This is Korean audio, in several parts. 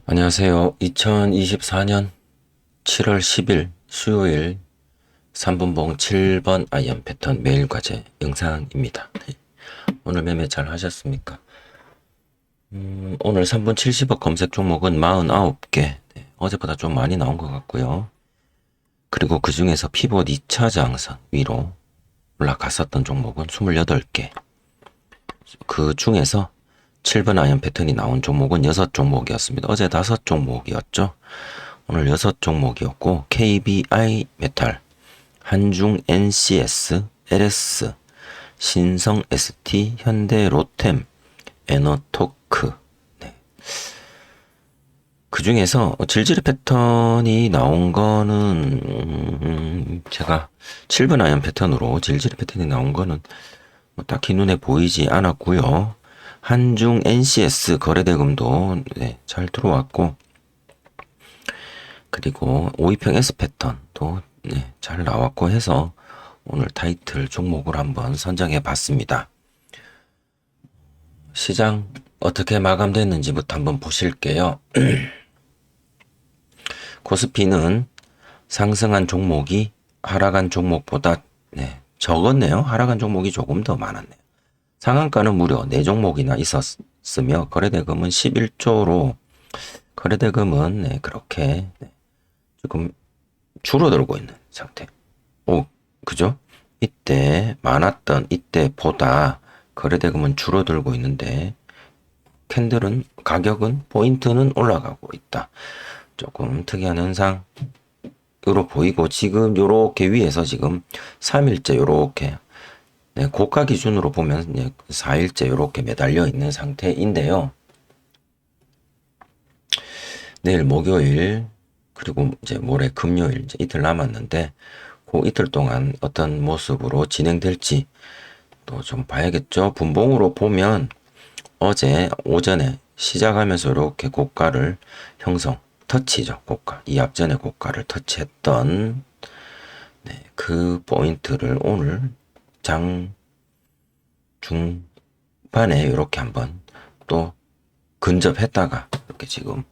안녕하세요. 2024년 7월 10일 수요일 3분봉 7번 아이언 패턴 매일 과제 영상입니다. 네. 오늘 매매 잘 하셨습니까? 오늘 3분 70억 검색 종목은 49개. 네, 어제보다 좀 많이 나온 것 같고요. 그리고 그 중에서 피봇 2차 저항선 위로 올라갔었던 종목은 28개. 그 중에서 7번 아이언 패턴이 나온 종목은 6종목이었습니다. 어제 5종목이었죠. 오늘 6종목이었고 KBI 메탈, 한중 NCS, LS, 신성 ST, 현대 로템, 에너토크. 네. 그 중에서 질질 패턴이 나온 거는 제가 7번 아이언 패턴으로 질질 패턴이 나온 거는 뭐 딱히 눈에 보이지 않았고요. 한중 NCS 거래대금도 네, 잘 들어왔고, 그리고 5위평 S 패턴도 네, 잘 나왔고 해서 오늘 타이틀 종목을 한번 선정해 봤습니다. 시장 어떻게 마감됐는지부터 한번 보실게요. 코스피는 상승한 종목이 하락한 종목보다 네, 적었네요. 하락한 종목이 조금 더 많았네요. 상한가는 무려 4종목이나 있었으며 거래대금은 11조로 거래대금은 네, 그렇게 네, 조금 줄어들고 있는 상태. 오, 그죠? 이때 많았던 이때보다 거래대금은 줄어들고 있는데 캔들은 가격은 포인트는 올라가고 있다. 조금 특이한 현상으로 보이고 지금 요렇게 위에서 지금 3일째 요렇게 네, 고가 기준으로 보면 네, 4일째 요렇게 매달려 있는 상태인데요. 내일 목요일 그리고 이제 모레 금요일 이제 이틀 남았는데 그 이틀 동안 어떤 모습으로 진행될지 또 좀 봐야겠죠. 분봉으로 보면 어제 오전에 시작하면서 이렇게 고가를 형성, 터치죠. 고가. 이 앞전에 고가를 터치했던 네, 그 포인트를 오늘 장 중반에 이렇게 한번 또 근접했다가 이렇게 지금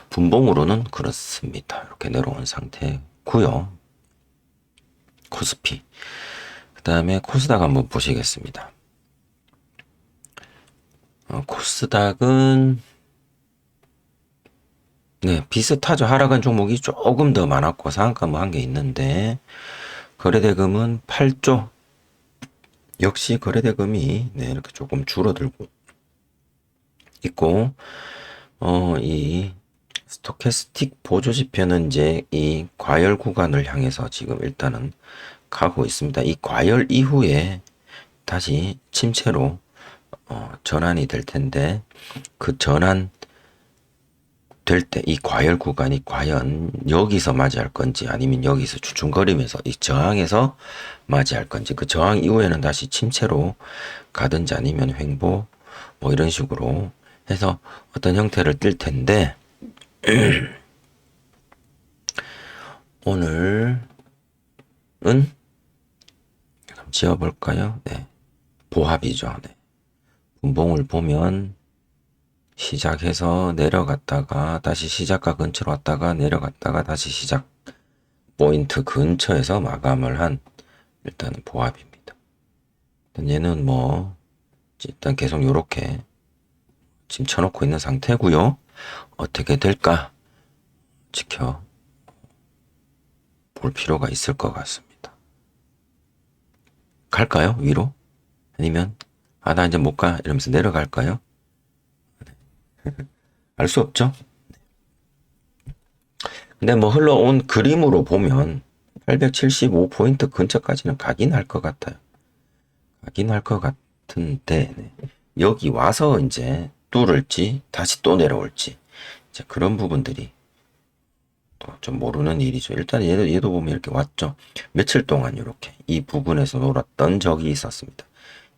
분봉으로는 그렇습니다. 이렇게 내려온 상태고요. 코스피. 그 다음에 코스닥 한번 보시겠습니다. 코스닥은 네, 비슷하죠. 하락한 종목이 조금 더 많았고 상한가 뭐 한 게 있는데 거래대금은 8조. 역시 거래대금이 네, 이렇게 조금 줄어들고 있고 이 스토캐스틱 보조지표는 이제 이 과열 구간을 향해서 지금 일단은 가고 있습니다. 이 과열 이후에 다시 침체로 전환이 될 텐데 그 전환 될 때 이 과열 구간이 과연 여기서 맞이할 건지 아니면 여기서 주춤거리면서 이 저항에서 맞이할 건지 그 저항 이후에는 다시 침체로 가든지 아니면 횡보 뭐 이런 식으로 해서 어떤 형태를 띌 텐데 오늘은 지어볼까요? 네. 보합이죠. 네. 분봉을 보면 시작해서 내려갔다가 다시 시작가 근처로 왔다가 내려갔다가 다시 시작 포인트 근처에서 마감을 한 일단은 보합입니다. 얘는 뭐 일단 계속 요렇게 지금 쳐놓고 있는 상태고요. 어떻게 될까 지켜 볼 필요가 있을 것 같습니다. 갈까요? 위로? 아니면 나 이제 못 가 이러면서 내려갈까요? 알 수 없죠. 근데 뭐 흘러온 그림으로 보면 875포인트 근처까지는 가긴 할 것 같아요. 가긴 할 것 같은데 네. 여기 와서 이제 뚫을지 다시 또 내려올지 이제 그런 부분들이 또 좀 모르는 일이죠. 일단 얘도 보면 이렇게 왔죠. 며칠 동안 이렇게 이 부근에서 놀았던 적이 있었습니다.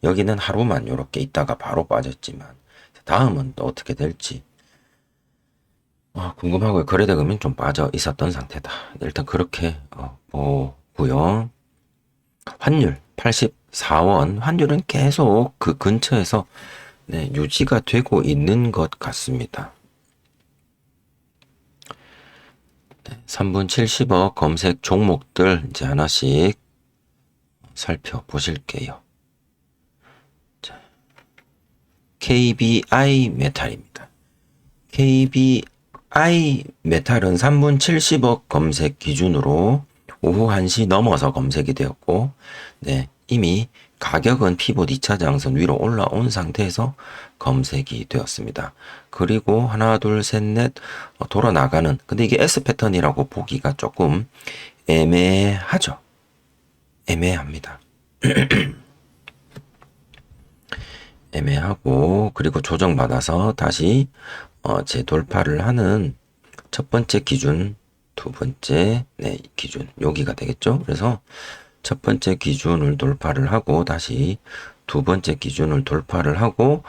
여기는 하루만 이렇게 있다가 바로 빠졌지만 다음은 또 어떻게 될지 궁금하고요. 거래대금이 좀 빠져 있었던 상태다. 일단 그렇게 보고요. 환율 84원. 환율은 계속 그 근처에서 네, 유지가 되고 있는 것 같습니다. 3분 70억 검색 종목들 이제 하나씩 살펴보실게요. 자, KBI 메탈입니다. KBI 메탈은 3분 70억 검색 기준으로 오후 1시 넘어서 검색이 되었고, 네, 이미 가격은 피봇 2차 장선 위로 올라온 상태에서 검색이 되었습니다. 그리고 하나, 둘, 셋, 넷 돌아 나가는, 근데 이게 S 패턴이라고 보기가 조금 애매하죠. 애매합니다. 애매하고, 그리고 조정받아서 다시 재돌파를 하는 첫 번째 기준, 두 번째 기준, 여기가 되겠죠. 그래서 첫 번째 기준을 돌파를 하고 다시 두 번째 기준을 돌파를 하고,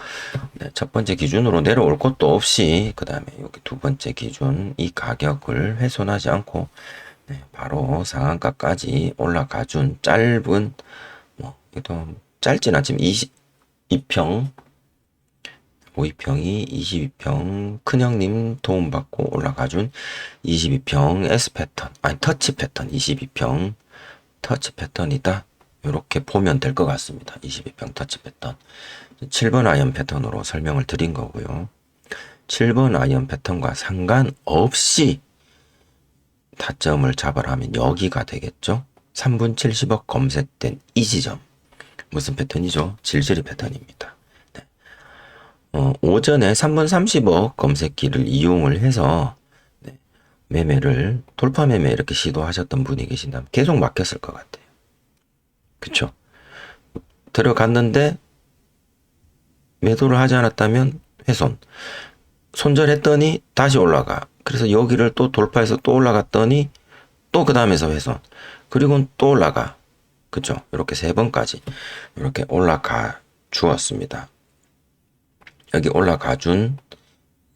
첫 번째 기준으로 내려올 것도 없이 그 다음에 여기 두 번째 기준 이 가격을 훼손하지 않고 바로 상한가까지 올라가준 짧은, 이것도 짧진 않지만 22평 52평이 22평 큰형님 도움받고 올라가준 22평 S 패턴, 아니 터치 패턴 22평 터치 패턴이다. 이렇게 보면 될 것 같습니다. 22평 터치 패턴. 7번 아이언 패턴으로 설명을 드린 거고요. 7번 아이언 패턴과 상관없이 타점을 잡으라 하면 여기가 되겠죠. 3분 70억 검색된 이 지점. 무슨 패턴이죠? 질질이 패턴입니다. 오전에 3분 30억 검색기를 이용을 해서 매매를 돌파 매매 이렇게 시도하셨던 분이 계신다면 계속 막혔을 것 같아요. 그쵸? 들어갔는데 매도를 하지 않았다면 훼손. 손절했더니 다시 올라가. 그래서 여기를 또 돌파해서 또 올라갔더니 또 그 다음에서 훼손. 그리고 또 올라가. 그쵸? 이렇게 세 번까지 이렇게 올라가 주었습니다. 여기 올라가 준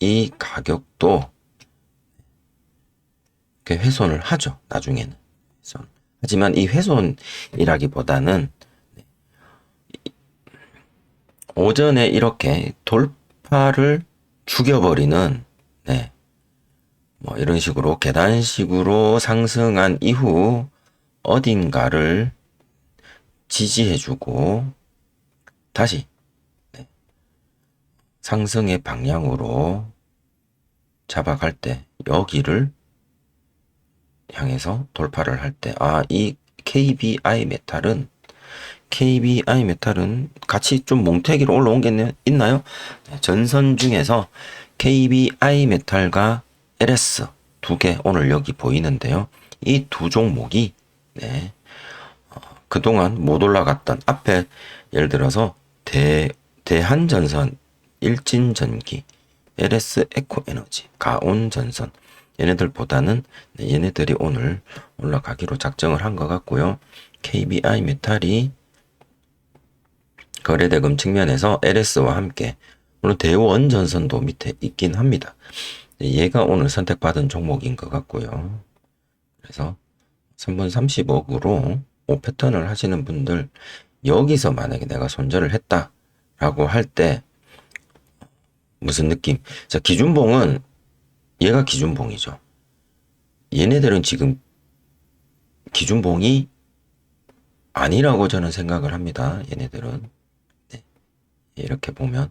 이 가격도 훼손을 하죠. 나중에는. 훼손. 하지만 이 훼손이라기보다는 오전에 이렇게 돌파를 죽여버리는, 뭐 이런 식으로 계단식으로 상승한 이후 어딘가를 지지해주고 다시 상승의 방향으로 잡아갈 때 여기를 향해서 돌파를 할 때, 이 KBI 메탈은 같이 좀 몽태기로 올라온 게 있나요? 전선 중에서 KBI 메탈과 LS 두 개 오늘 여기 보이는데요. 이 두 종목이 그동안 못 올라갔던 앞에 예를 들어서 대한전선, 일진전기, LS 에코에너지, 가온전선 얘네들보다는 얘네들이 오늘 올라가기로 작정을 한 것 같고요. KBI 메탈이 거래대금 측면에서 LS와 함께 물론 대원전선도 밑에 있긴 합니다. 얘가 오늘 선택받은 종목인 것 같고요. 그래서 3분 30억으로 5패턴을 하시는 분들 여기서 만약에 내가 손절을 했다라고 할 때 무슨 느낌? 자, 기준봉은 얘가 기준봉이죠. 얘네들은 지금 기준봉이 아니라고 저는 생각을 합니다. 얘네들은. 이렇게 보면.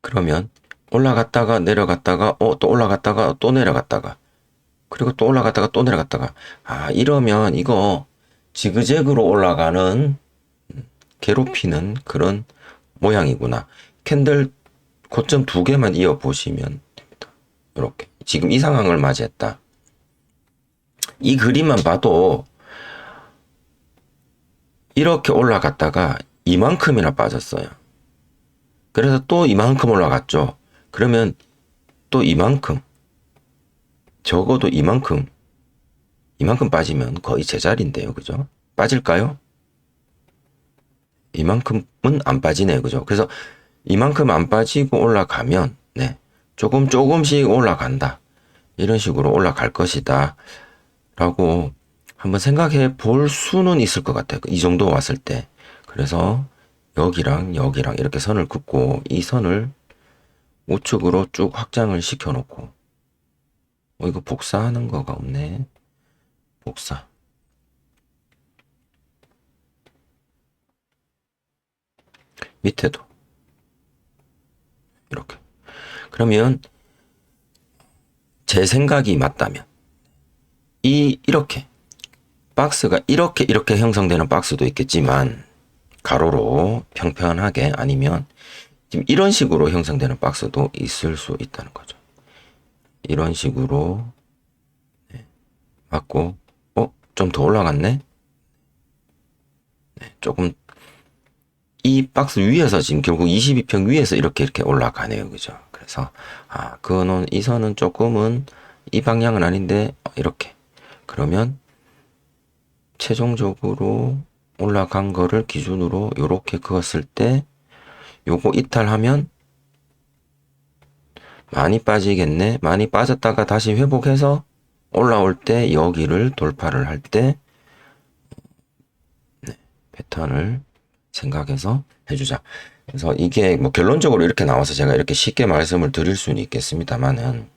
그러면 올라갔다가 내려갔다가 또 올라갔다가 또 내려갔다가 그리고 또 올라갔다가 또 내려갔다가 이러면 이거 지그재그로 올라가는 괴롭히는 그런 모양이구나. 캔들 고점 두 개만 이어 보시면 됩니다. 이렇게 지금 이 상황을 맞이했다. 이 그림만 봐도 이렇게 올라갔다가 이만큼이나 빠졌어요. 그래서 또 이만큼 올라갔죠. 그러면 또 이만큼, 적어도 이만큼 빠지면 거의 제자리인데요. 그죠? 빠질까요? 이만큼은 안 빠지네요. 그죠? 그래서 이만큼 안 빠지고 올라가면 조금씩 올라간다. 이런 식으로 올라갈 것이다. 라고 한번 생각해 볼 수는 있을 것 같아요. 이 정도 왔을 때. 그래서 여기랑 이렇게 선을 긋고 이 선을 우측으로 쭉 확장을 시켜 놓고, 이거 복사하는 거가 없네. 복사. 밑에도 이렇게. 그러면 제 생각이 맞다면 이렇게 박스가 이렇게 형성되는 박스도 있겠지만 가로로 평평하게, 아니면 지금 이런 식으로 형성되는 박스도 있을 수 있다는 거죠. 이런 식으로 맞고, 좀 더 올라갔네? 조금, 이 박스 위에서 지금 결국 22평 위에서 이렇게 올라가네요. 그죠? 그래서, 이 선은 조금은 이 방향은 아닌데, 이렇게. 그러면, 최종적으로 올라간 거를 기준으로 요렇게 그었을 때, 요거 이탈하면, 많이 빠지겠네? 많이 빠졌다가 다시 회복해서 올라올 때 여기를 돌파를 할 때, 패턴을 생각해서 해주자. 그래서 이게 뭐 결론적으로 이렇게 나와서 제가 이렇게 쉽게 말씀을 드릴 수는 있겠습니다만은,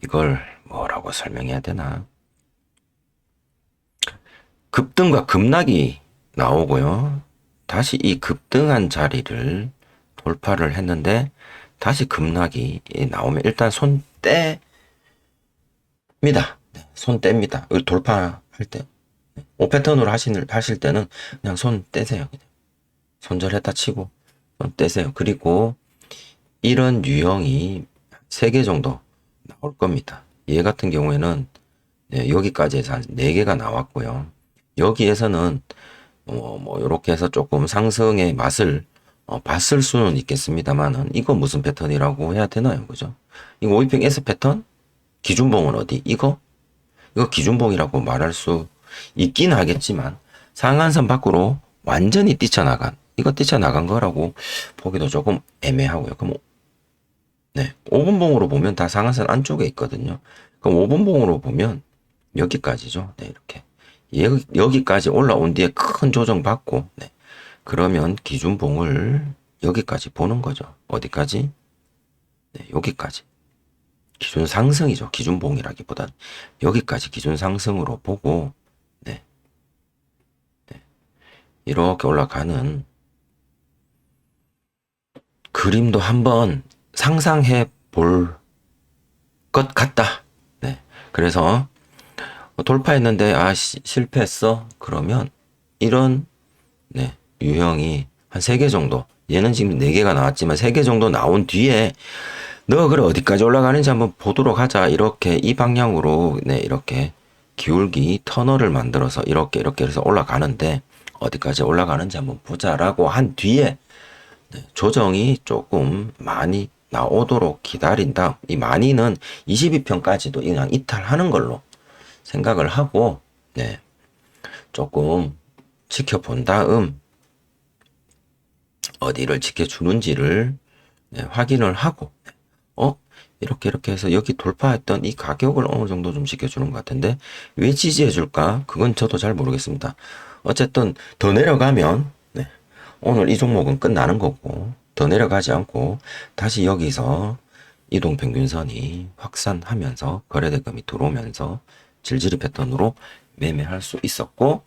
이걸 뭐라고 설명해야 되나? 급등과 급락이 나오고요. 다시 이 급등한 자리를 돌파를 했는데 다시 급락이 나오면 일단 손 떼입니다. 손 떼입니다. 돌파할 때. 5패턴으로 하실 때는 그냥 손 떼세요. 그냥. 손절했다 치고 손 떼세요. 그리고 이런 유형이 3개 정도 나올 겁니다. 얘 같은 경우에는 여기까지 해서 한 4개가 나왔고요. 여기에서는 이렇게 해서 조금 상승의 맛을 봤을 수는 있겠습니다만은, 이거 무슨 패턴이라고 해야 되나요? 그죠? 이거 5인평 S 패턴? 기준봉은 어디? 이거 기준봉이라고 말할 수 있긴 하겠지만, 상한선 밖으로 완전히 이거 뛰쳐나간 거라고 보기도 조금 애매하고요. 그럼, 5분봉으로 보면 다 상한선 안쪽에 있거든요. 그럼 5분봉으로 보면 여기까지죠. 네, 이렇게. 여기까지 올라온 뒤에 큰 조정 받고, 그러면 기준봉을 여기까지 보는 거죠. 어디까지? 여기까지. 기준 상승이죠. 기준봉이라기보단 여기까지 기준 상승으로 보고, 네, 이렇게 올라가는 그림도 한번 상상해 볼 것 같다. 네. 그래서 돌파했는데 실패했어. 그러면 이런 유형이 한 3개 정도, 얘는 지금 4개가 나왔지만 3개 정도 나온 뒤에 너 그래 어디까지 올라가는지 한번 보도록 하자. 이렇게 이 방향으로 이렇게 기울기 터널을 만들어서 이렇게 해서 올라가는데, 어디까지 올라가는지 한번 보자라고 한 뒤에 조정이 조금 많이 나오도록 기다린다. 이 많이는 22평까지도 그냥 이탈하는 걸로 생각을 하고, 조금 지켜본 다음 어디를 지켜주는지를 확인을 하고, 이렇게 해서 여기 돌파했던 이 가격을 어느 정도 좀 지켜주는 것 같은데, 왜 지지해줄까? 그건 저도 잘 모르겠습니다. 어쨌든 더 내려가면 오늘 이 종목은 끝나는 거고, 더 내려가지 않고 다시 여기서 이동평균선이 확산하면서 거래대금이 들어오면서 질질이 패턴으로 매매할 수 있었고,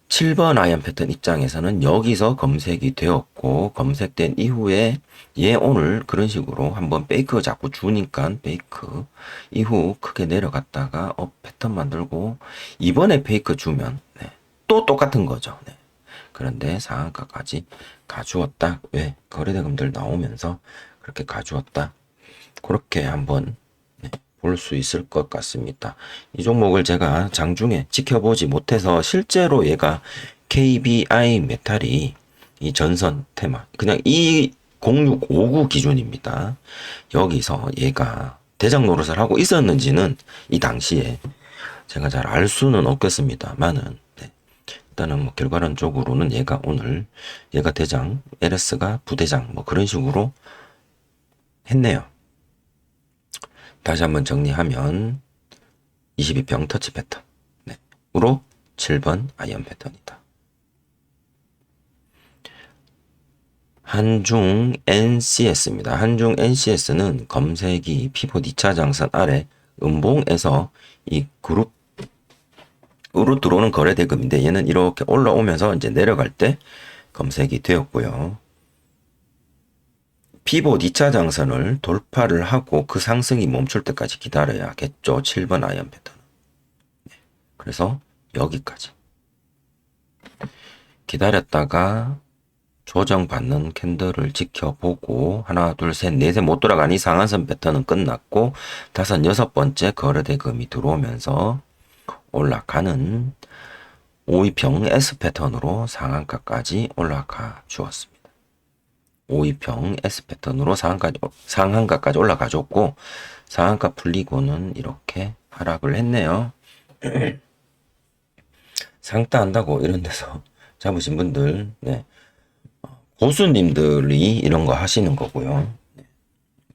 7번 아이언 패턴 입장에서는 여기서 검색이 되었고, 검색된 이후에 얘 오늘 그런 식으로 한번 페이크 자꾸 주니까 페이크 이후 크게 내려갔다가 패턴 만들고, 이번에 페이크 주면 또 똑같은 거죠. 그런데 상한가까지 가주었다. 왜? 거래대금들 나오면서 그렇게 가주었다. 그렇게 한번 볼 수 있을 것 같습니다. 이 종목을 제가 장중에 지켜보지 못해서 실제로 얘가 KBI 메탈이 이 전선 테마, 그냥 이 0659 기준입니다. 여기서 얘가 대장 노릇을 하고 있었는지는 이 당시에 제가 잘 알 수는 없겠습니다만은, 일단은 뭐 결과론적으로는 얘가 대장, LS가 부대장, 뭐 그런 식으로 했네요. 다시 한번 정리하면 22평 터치 패턴, 으로 7번 아이언 패턴이다. 한중 NCS입니다. 한중 NCS는 검색이 피봇 2차 장선 아래 음봉에서 이 그룹으로 들어오는 거래 대금인데 얘는 이렇게 올라오면서 이제 내려갈 때 검색이 되었고요. 피봇 2차 장선을 돌파를 하고 그 상승이 멈출 때까지 기다려야겠죠. 7번 아이언 패턴. 그래서 여기까지 기다렸다가 조정받는 캔들을 지켜보고 하나 둘 셋 넷에 못 돌아가니 상한선 패턴은 끝났고 다섯 여섯 번째 거래대금이 들어오면서 올라가는 5위평 S 패턴으로 상한가까지 올라가 주었습니다. 5위평 S 패턴으로 상한가까지 올라가 줬고 상한가 풀리고는 이렇게 하락을 했네요. 상따 한다고 이런 데서 잡으신 분들, 네. 고수님들이 이런 거 하시는 거고요.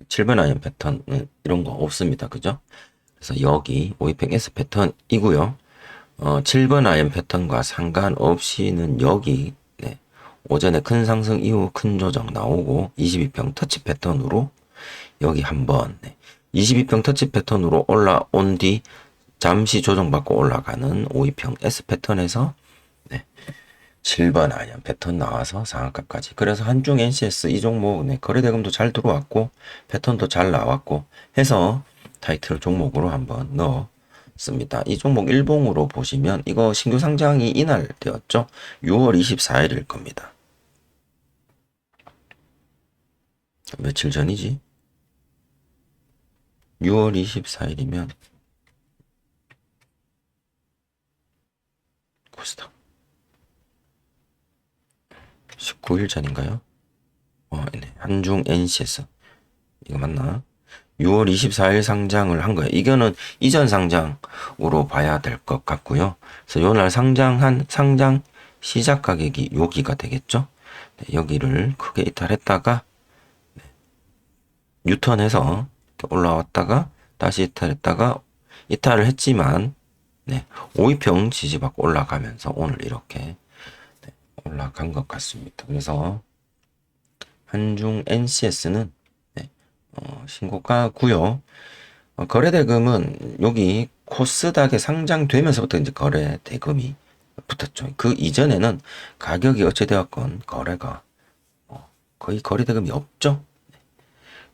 7번 아이언 패턴은 이런 거 없습니다. 그죠? 그래서 여기 5위평 S 패턴이고요. 7번 아이언 패턴과 상관없이는 여기, 네. 오전에 큰 상승 이후 큰 조정 나오고 22평 터치 패턴으로 여기 한번, 네. 22평 터치 패턴으로 올라온 뒤 잠시 조정받고 올라가는 5위평 S 패턴에서, 네. 7번 아이언 패턴 나와서 상한가까지. 그래서 한중 NCS 이 종목, 네, 거래대금도 잘 들어왔고 패턴도 잘 나왔고 해서 타이틀 종목으로 한번 넣었습니다. 이 종목 일봉으로 보시면 이거 신규 상장이 이날 되었죠. 6월 24일일 겁니다. 며칠 전이지? 6월 24일이면 코스닥 19일 전인가요? 네. 한중 NCS. 이거 맞나? 6월 24일 상장을 한 거예요. 이거는 이전 상장으로 봐야 될 것 같고요. 그래서 요날 상장 시작 가격이 여기가 되겠죠? 네, 여기를 크게 이탈했다가, 네, 유턴해서 올라왔다가, 다시 이탈했다가, 이탈을 했지만, 네, 5위평 지지받고 올라가면서 오늘 이렇게 올라간 것 같습니다. 그래서 한중 NCS는 신고가고요. 거래대금은 여기 코스닥에 상장되면서부터 이제 거래대금이 붙었죠. 그 이전에는 가격이 어찌되었건 거래가 거의 거래대금이 없죠.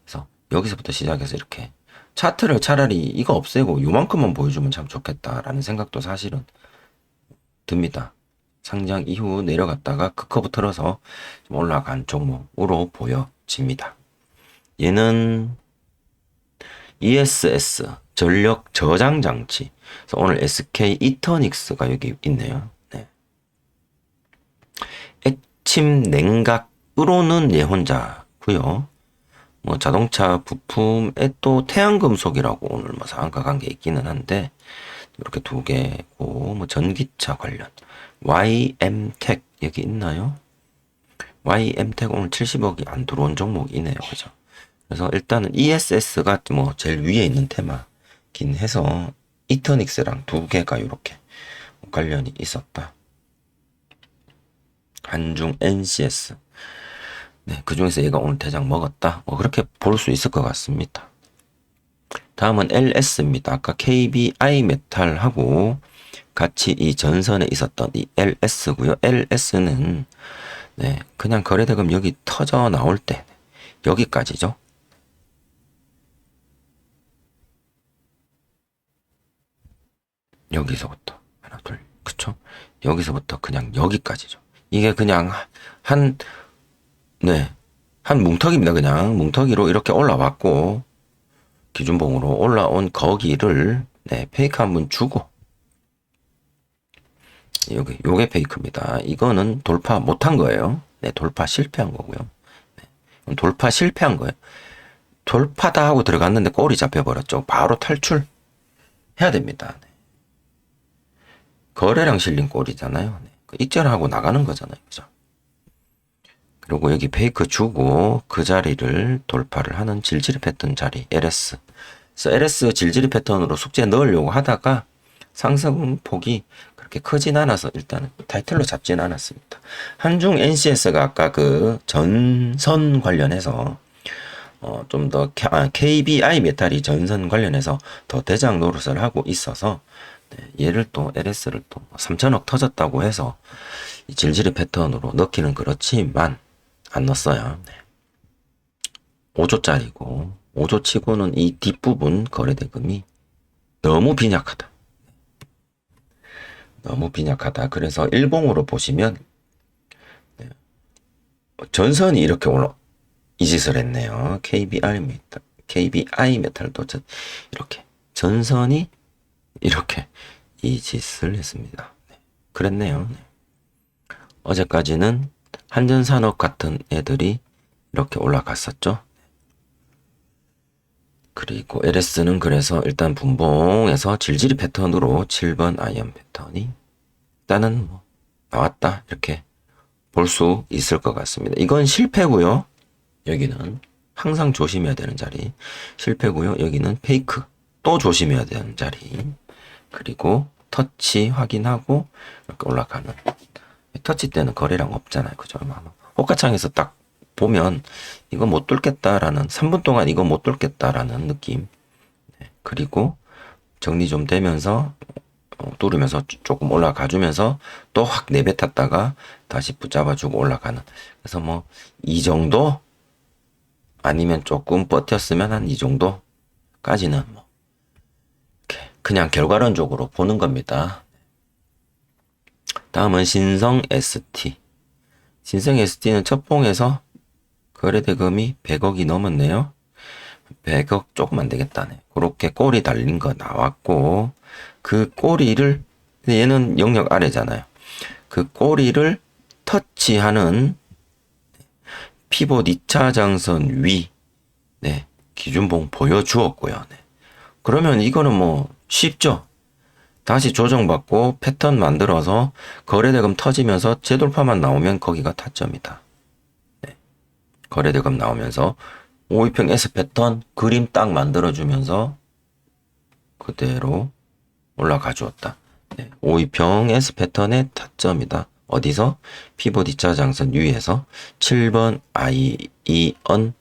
그래서 여기서부터 시작해서 이렇게 차트를 차라리 이거 없애고 요만큼만 보여주면 참 좋겠다라는 생각도 사실은 듭니다. 상장 이후 내려갔다가 극커브 틀어서 좀 올라간 종목으로 보여집니다. 얘는 ESS 전력 저장 장치. 그래서 오늘 SK 이터닉스가 여기 있네요. 네. 액침 냉각으로는 예혼자고요. 뭐 자동차 부품에 또 태양금속이라고 오늘 뭐 상한가 간 게 있기는 한데 이렇게 두 개고 뭐 전기차 관련 YM텍 여기 있나요? YM텍 오늘 70억이 안 들어온 종목이네요. 그죠? 그래서 일단은 ESS가 뭐 제일 위에 있는 테마긴 해서 이터닉스랑 두 개가 이렇게 관련이 있었다. 한중 NCS. 네, 그 중에서 얘가 오늘 대장 먹었다. 뭐 그렇게 볼 수 있을 것 같습니다. 다음은 LS입니다. 아까 KBI 메탈하고 같이 이 전선에 있었던 이 LS고요. LS는 네, 그냥 거래대금 여기 터져 나올 때 여기까지죠. 여기서부터 하나 둘 그쵸? 여기서부터 그냥 여기까지죠. 이게 그냥 네, 한 뭉텅이입니다. 그냥 뭉텅이로 이렇게 올라왔고 기준봉으로 올라온 거기를 네, 페이크 한번 주고 요게 페이크입니다. 이거는 돌파 못한 거예요. 네, 돌파 실패한 거고요. 네, 돌파 실패한 거예요. 돌파다 하고 들어갔는데 꼬리 잡혀버렸죠. 바로 탈출 해야 됩니다. 네. 거래량 실린 꼬리잖아요. 네. 익절하고 나가는 거잖아요. 그죠? 그리고 여기 페이크 주고 그 자리를 돌파를 하는 질질 패턴 자리 LS. 그래서 LS 질질 패턴으로 숙제 넣으려고 하다가 상승폭이 그렇게 크진 않아서 일단은 타이틀로 잡진 않았습니다. 한중 NCS가 아까 그 전선 관련해서 좀 더 KBI 메탈이 전선 관련해서 더 대장 노릇을 하고 있어서 네, 얘를 또 LS를 또 3천억 터졌다고 해서 이 질질의 패턴으로 넣기는 그렇지만 안 넣었어요. 네. 5조짜리고 5조 치고는 이 뒷부분 거래대금이 너무 빈약하다. 너무 빈약하다. 그래서 일봉으로 보시면 네, 전선이 이렇게 이 짓을 했네요. KBI 메탈도 이렇게 전선이 이렇게 이 짓을 했습니다. 네, 그랬네요. 네. 어제까지는 한전산업 같은 애들이 이렇게 올라갔었죠. 그리고 LS는 그래서 일단 분봉에서 질질이 패턴으로 7번 아이언 패턴이 일단은 뭐 나왔다 이렇게 볼 수 있을 것 같습니다. 이건 실패고요. 여기는 항상 조심해야 되는 자리 실패고요. 여기는 페이크 또 조심해야 되는 자리 그리고 터치 확인하고 이렇게 올라가는 터치 때는 거래량 없잖아요. 그죠? 호가창에서 딱 보면 이거 못 뚫겠다라는 3분 동안 이거 못 뚫겠다라는 느낌. 네, 그리고 정리 좀 되면서 뚫으면서 조금 올라가 주면서 또 확 내뱉었다가 다시 붙잡아 주고 올라가는. 그래서 뭐 이 정도 아니면 조금 버텼으면 한 이 정도까지는 뭐 그냥 결과론적으로 보는 겁니다. 다음은 신성 ST. 신성 ST는 첫 봉에서 거래대금이 100억이 넘었네요. 100억 조금 안 되겠다네. 그렇게 꼬리 달린 거 나왔고, 그 꼬리를, 얘는 영역 아래잖아요. 그 꼬리를 터치하는 피봇 2차 장선 위, 네, 기준봉 보여주었고요. 네. 그러면 이거는 뭐 쉽죠? 다시 조정받고 패턴 만들어서 거래대금 터지면서 재돌파만 나오면 거기가 타점이다. 네. 거래대금 나오면서 5위평 S 패턴 그림 딱 만들어주면서 그대로 올라가 주었다. 네. 5위평 S 패턴의 타점이다. 어디서? 피봇 2차 장선 위에서 7번 아이언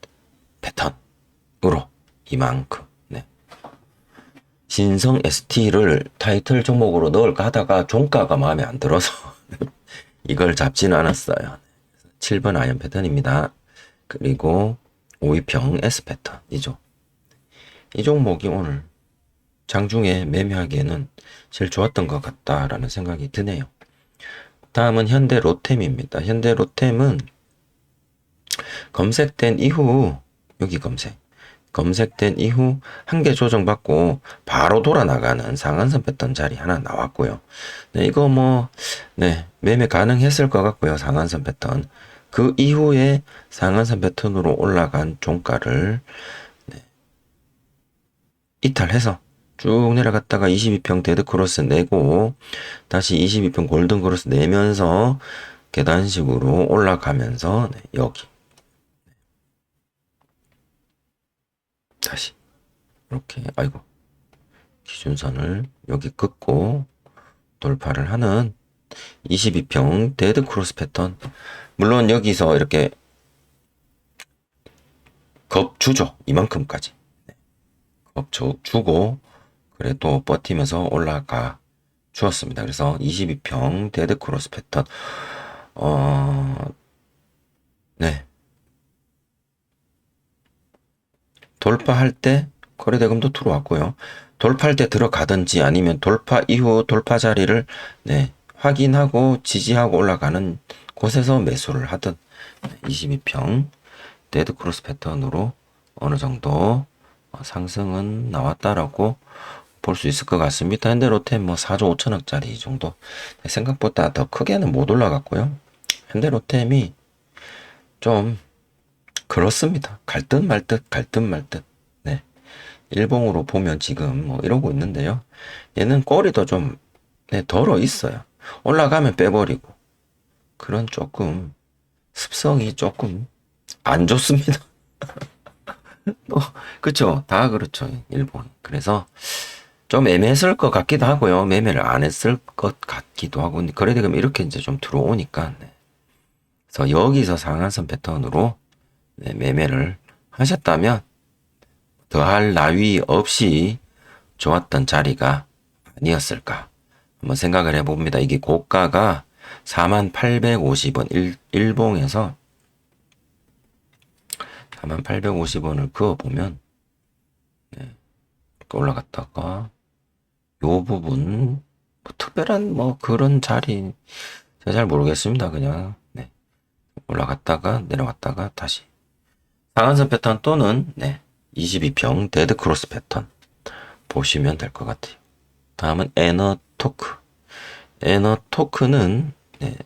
패턴으로 이만큼. 네. 신성 ST를 타이틀 종목으로 넣을까 하다가 종가가 마음에 안 들어서 이걸 잡지는 않았어요. 7번 아이언 패턴입니다. 그리고 5위평 S 패턴이죠. 이 종목이 오늘 장중에 매매하기에는 제일 좋았던 것 같다라는 생각이 드네요. 다음은 현대 로템입니다. 현대 로템은 검색된 이후 여기 검색된 이후 한계 조정받고 바로 돌아 나가는 상한선 패턴 자리 하나 나왔고요. 네, 이거 뭐 네, 매매 가능했을 것 같고요. 상한선 패턴. 그 이후에 상한선 패턴으로 올라간 종가를 네, 이탈해서 쭉 내려갔다가 22평 데드크로스 내고 다시 22평 골든크로스 내면서 계단식으로 올라가면서 네, 여기 다시 이렇게 아이고 기준선을 여기 긋고 돌파를 하는 22평 데드크로스 패턴. 물론 여기서 이렇게 겁주죠. 이만큼까지 겁주고 그래도 버티면서 올라가 주었습니다. 그래서 22평 데드크로스 패턴 네, 돌파할 때 거래대금도 들어왔고요. 돌파할 때 들어가든지 아니면 돌파 이후 돌파 자리를 네, 확인하고 지지하고 올라가는 곳에서 매수를 하든 22평 데드크로스 패턴으로 어느 정도 상승은 나왔다라고 볼 수 있을 것 같습니다. 현대로템 뭐 4조 5천억짜리 정도 생각보다 더 크게는 못 올라갔고요. 현대로템이 좀 그렇습니다. 갈 듯 말 듯. 네. 일봉으로 보면 지금 뭐 이러고 있는데요. 얘는 꼬리도 좀 네, 덜어 있어요. 올라가면 빼버리고 그런 조금 습성이 조금 안 좋습니다. 그쵸? 다 그렇죠. 일본이. 그래서 좀 애매했을 것 같기도 하고요. 매매를 안 했을 것 같기도 하고. 근데 거래대금 이렇게 이제 좀 들어오니까. 네. 그래서 여기서 상한선 패턴으로 네, 매매를 하셨다면 더할 나위 없이 좋았던 자리가 아니었을까. 한번 생각을 해봅니다. 이게 고가가 4850원 일봉에서 4850원을 그어보면 네, 올라갔다가 요 부분 뭐 특별한 뭐 그런 자리 제가 잘 모르겠습니다. 그냥 네, 올라갔다가 내려갔다가 다시 상한선 패턴 또는 네, 22평 데드 크로스 패턴 보시면 될 것 같아요. 다음은 에너토크. 에너토크는 네,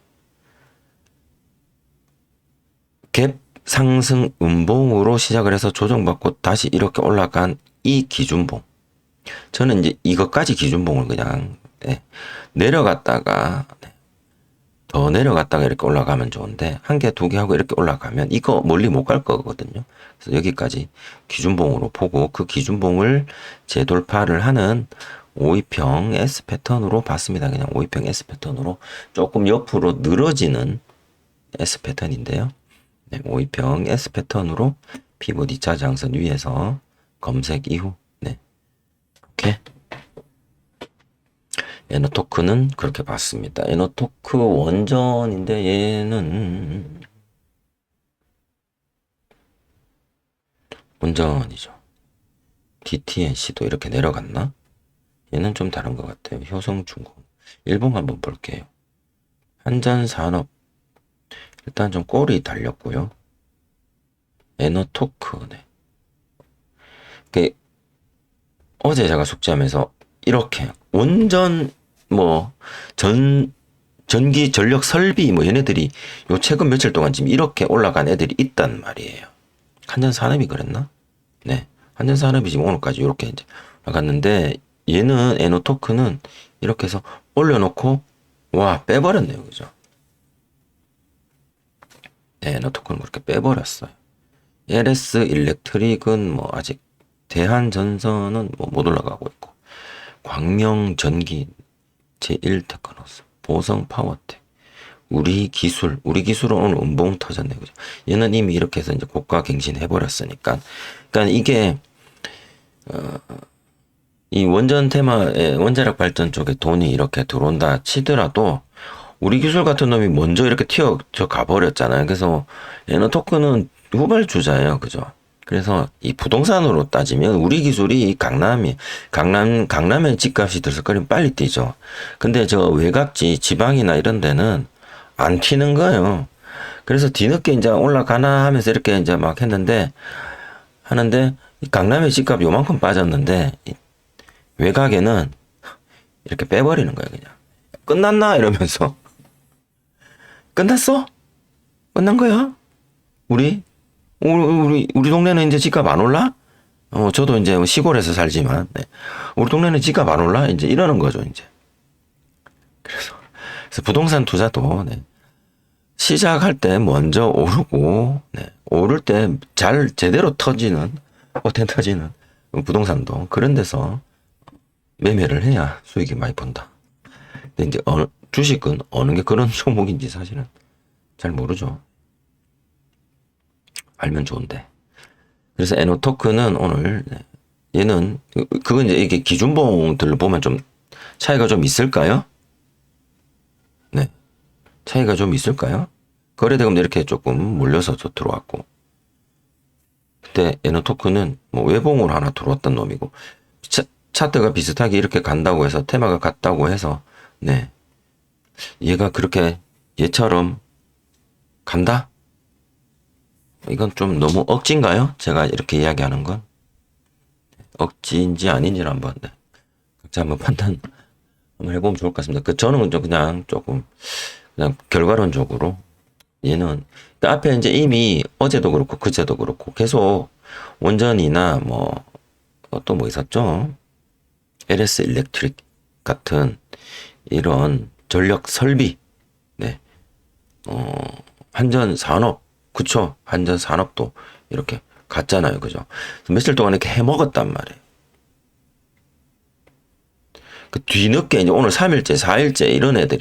갭 상승 음봉으로 시작을 해서 조정받고 다시 이렇게 올라간 이 기준봉. 저는 이제 이것까지 기준봉을 그냥 네, 내려갔다가 네, 더 내려갔다가 이렇게 올라가면 좋은데 한 개, 두 개 하고 이렇게 올라가면 이거 멀리 못 갈 거거든요. 그래서 여기까지 기준봉으로 보고 그 기준봉을 재돌파를 하는 52평 S 패턴으로 봤습니다. 그냥 52평 S 패턴으로 조금 옆으로 늘어지는 S 패턴인데요. 네, 52평 S 패턴으로 피봇 2차 장선 위에서 검색 이후 네, 이렇게 에너토크는 그렇게 봤습니다. 에너토크 원전인데 얘는 원전이죠. DTNC도 이렇게 내려갔나? 얘는 좀 다른 것 같아요. 효성중공. 일봉 한번 볼게요. 한전산업. 일단 좀 꼴이 달렸고요. 에너토크네. 어제 제가 숙지하면서 이렇게 원전 뭐 전기 전력 설비 뭐 얘네들이 요 최근 며칠 동안 지금 이렇게 올라간 애들이 있단 말이에요. 한전산업이 그랬나? 네. 한전산업이 지금 오늘까지 이렇게 이제 나갔는데 얘는 에너토크는 이렇게 해서 올려놓고 와 빼버렸네요. 그죠? 네, 에너토크는 그렇게 빼버렸어요. LS 일렉트릭은 뭐 아직 대한전선은 뭐 못 올라가고 있고 광명전기 제1테크노스 보성파워텍 우리 기술은 오늘 음봉 터졌네. 그죠? 얘는 이미 이렇게 해서 이제 고가 갱신해 버렸으니까. 그러니까 이게 이 원전 테마에 원자력 발전 쪽에 돈이 이렇게 들어온다 치더라도 우리 기술 같은 놈이 먼저 이렇게 튀어져 가버렸잖아요. 그래서 에너토크는 후발주자예요. 그죠? 그래서 이 부동산으로 따지면 우리 기술이 강남에 집값이 들썩거리면 빨리 뛰죠. 근데 저 외곽지 지방이나 이런 데는 안 튀는 거예요. 그래서 뒤늦게 이제 올라가나 하면서 이렇게 이제 막 하는데 강남의 집값 요만큼 빠졌는데 외곽에는 이렇게 빼버리는 거예요. 그냥 끝났나 이러면서 끝났어? 끝난 거야? 우리 동네는 이제 집값 안 올라? 저도 이제 시골에서 살지만, 네. 우리 동네는 집값 안 올라? 이제 이러는 거죠, 이제. 그래서 부동산 투자도, 네. 시작할 때 먼저 오르고, 네. 오를 때 잘 제대로 터지는, 호텔 터지는 부동산도 그런 데서 매매를 해야 수익이 많이 본다. 근데 이제 주식은 어느 게 그런 종목인지 사실은 잘 모르죠. 알면 좋은데. 그래서 에너토크는 오늘 네. 얘는 그건 이제 이게 기준봉들을 보면 좀 차이가 좀 있을까요? 네. 차이가 좀 있을까요? 거래대금도 이렇게 조금 몰려서 들어왔고. 그때 에너토크는 뭐 외봉으로 하나 들어왔던 놈이고 차트가 비슷하게 이렇게 간다고 해서 테마가 같다고 해서 네. 얘가 그렇게 얘처럼 간다? 이건 좀 너무 억지인가요? 제가 이렇게 이야기하는 건 억지인지 아닌지를 한번 네. 각자 한번 판단 한번 해보면 좋을 것 같습니다. 저는 그냥 조금 그냥 결과론적으로 얘는 앞에 이제 이미 어제도 그렇고 그제도 그렇고 계속 원전이나 뭐 또 뭐 있었죠? LS 일렉트릭 같은 이런 전력 설비 네. 한전 산업 그쵸? 한전 산업도 이렇게 갔잖아요. 그죠? 며칠 동안 이렇게 해먹었단 말이에요. 그 뒤늦게 이제 오늘 3일째, 4일째 이런 애들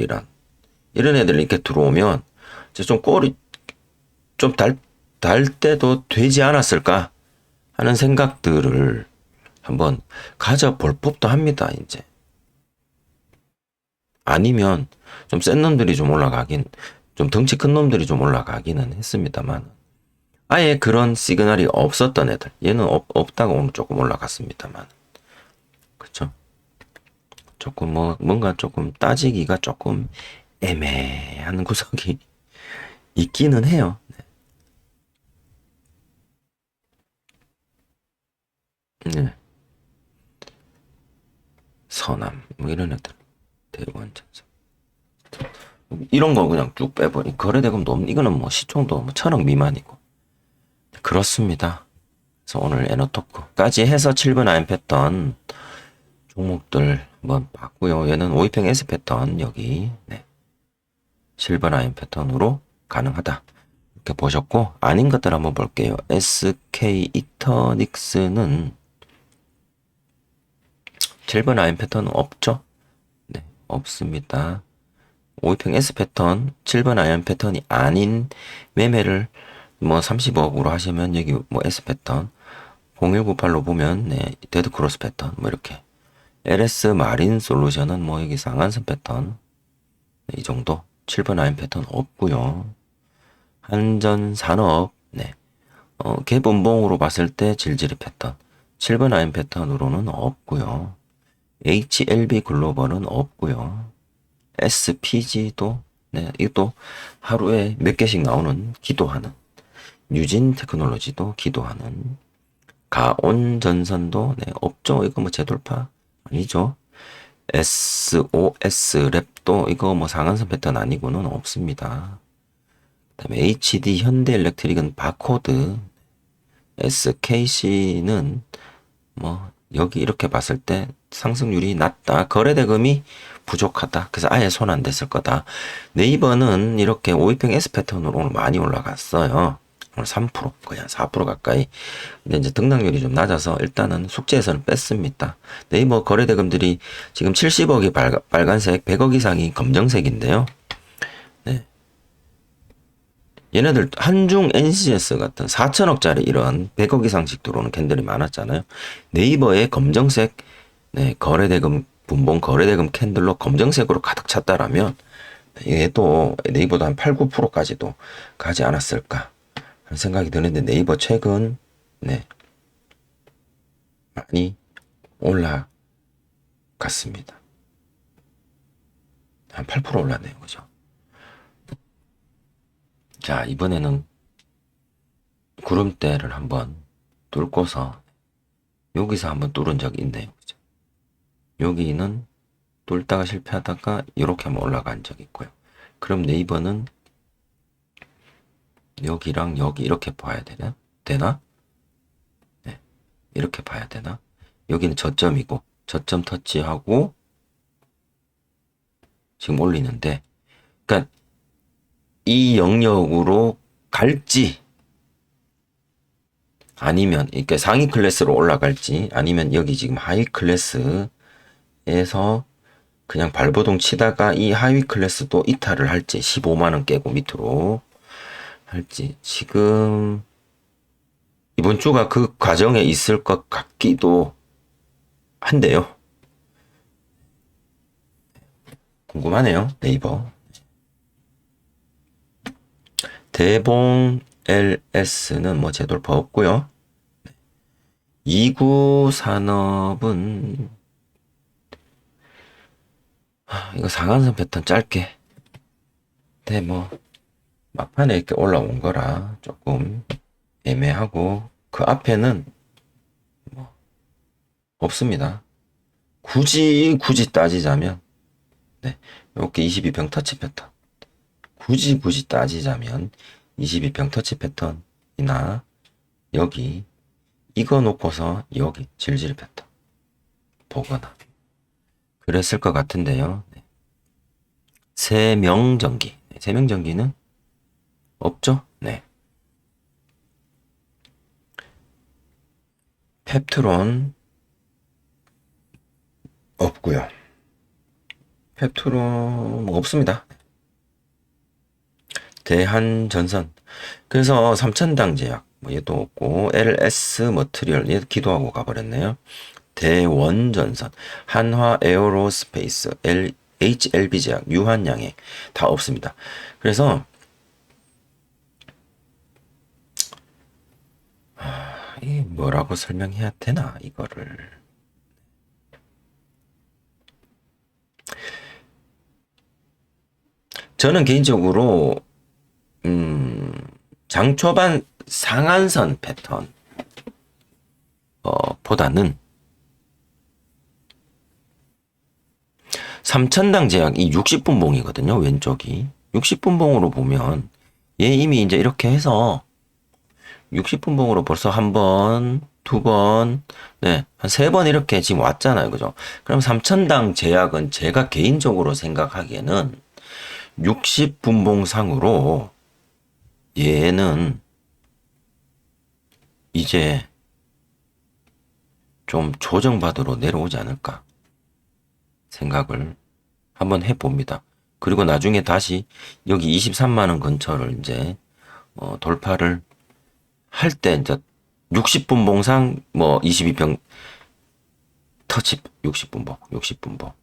이렇게 들어오면 이제 좀 꼴이 좀 달 때도 되지 않았을까 하는 생각들을 한번 가져볼 법도 합니다, 이제. 아니면 좀 센 놈들이 좀 올라가긴, 좀 덩치 큰 놈들이 좀 올라가기는 했습니다만, 아예 그런 시그널이 없었던 애들, 얘는 없다가 오늘 조금 올라갔습니다만, 그쵸? 조금 뭔가 조금 따지기가 조금 애매한 구석이 있기는 해요. 네. 서남, 뭐 이런 애들. 대구원 전선. 이런 거 그냥 쭉 빼버리. 거래대금도 없는, 이거는 뭐 시총도 뭐 1,000억 미만이고. 그렇습니다. 그래서 오늘 에너토크까지 해서 7번 아임 패턴 종목들 한번 봤고요. 얘는 5위평 S 패턴 여기, 네. 7번 아임 패턴으로 가능하다. 이렇게 보셨고, 아닌 것들 한번 볼게요. SK 이터닉스는 7번 아임 패턴 없죠? 네, 없습니다. 5위평 S 패턴, 7번 아이언 패턴이 아닌 매매를 뭐 30억으로 하시면 여기 뭐 S 패턴, 0198로 보면 네, 데드 크로스 패턴 뭐 이렇게. LS 마린 솔루션은 뭐 여기 상한선 패턴 네, 이 정도. 7번 아이언 패턴 없고요. 한전 산업 네. 개분봉으로 봤을 때 질질이 패턴. 7번 아이언 패턴으로는 없고요. HLB 글로벌은 없고요. SPG도 네, 이것도 하루에 몇 개씩 나오는 기도하는 뉴진 테크놀로지도 기도하는 가온 전선도 네, 없죠. 이거 뭐 재돌파 아니죠. SOS 랩도 이거 뭐 상한선 패턴 아니고는 없습니다. 그다음에 HD 현대일렉트릭은 바코드, SKC는 뭐 여기 이렇게 봤을 때 상승률이 낮다. 거래대금이 부족하다. 그래서 아예 손 안 댔을 거다. 네이버는 이렇게 5위평 S 패턴으로 오늘 많이 올라갔어요. 오늘 3%, 거의 한 4% 가까이. 근데 이제 등락률이 좀 낮아서 일단은 숙제에서는 뺐습니다. 네이버 거래대금들이 지금 70억이 빨간색, 100억 이상이 검정색인데요. 네. 얘네들 한중 NCS 같은 4천억짜리 이런 100억 이상씩 들어오는 캔들이 많았잖아요. 네이버의 검정색 네, 거래대금 분봉 거래대금 캔들로 검정색으로 가득 찼다라면 얘도 네이버도 한 8, 9%까지도 가지 않았을까 하는 생각이 드는데 네이버 최근 네, 많이 올라갔습니다. 한 8% 올랐네요. 그죠? 자, 이번에는 구름대를 한번 뚫고서 여기서 한번 뚫은 적이 있네요. 그죠? 여기는 뚫다가 실패하다가 이렇게 한번 올라간 적이 있고요. 그럼 네이버는 여기랑 여기 이렇게 봐야 되나? 네. 이렇게 봐야 되나? 여기는 저점이고 저점 터치하고 지금 올리는데 그러니까 이 영역으로 갈지 아니면 이렇게 상위 클래스로 올라갈지 아니면 여기 지금 하위 클래스에서 그냥 발버둥 치다가 이 하위 클래스도 이탈을 할지 15만원 깨고 밑으로 할지 지금 이번 주가 그 과정에 있을 것 같기도 한데요. 궁금하네요. 네이버. 대봉 LS는 뭐 재돌파 없고요. 이구 산업은 이거 상한선 패턴 짧게. 근데 뭐 막판에 이렇게 올라온 거라 조금 애매하고 그 앞에는 뭐 없습니다. 굳이 따지자면 네, 이렇게 22평 터치 패턴. 굳이 따지자면 22평 터치 패턴이나 여기 이거 놓고서 여기 질질 패턴 보거나 그랬을 것 같은데요. 네. 세명전기. 세명전기는 없죠? 네. 펩트론 없고요. 펩투로 뭐 없습니다. 대한전선. 그래서 삼천당 제약 뭐 얘도 없고 LS 머트리얼 얘도 기도하고 가버렸네요. 대원전선, 한화 에어로스페이스, HLB 제약, 유한양행 다 없습니다. 그래서 이 뭐라고 설명해야 되나 이거를. 저는 개인적으로 장 초반 상한선 패턴 보다는 삼천당 제약 이 60분봉이거든요. 왼쪽이 60분봉으로 보면 얘 이미 이제 이렇게 해서 60분봉으로 벌써 한 번, 두 번, 네, 한 세 번 이렇게 지금 왔잖아요. 그죠? 그럼 삼천당 제약은 제가 개인적으로 생각하기에는 60분봉상으로 얘는 이제 좀 조정받으러 내려오지 않을까 생각을 한번 해봅니다. 그리고 나중에 다시 여기 23만원 근처를 이제 돌파를 할 때 이제 60분봉상 뭐 22평 터치 60분봉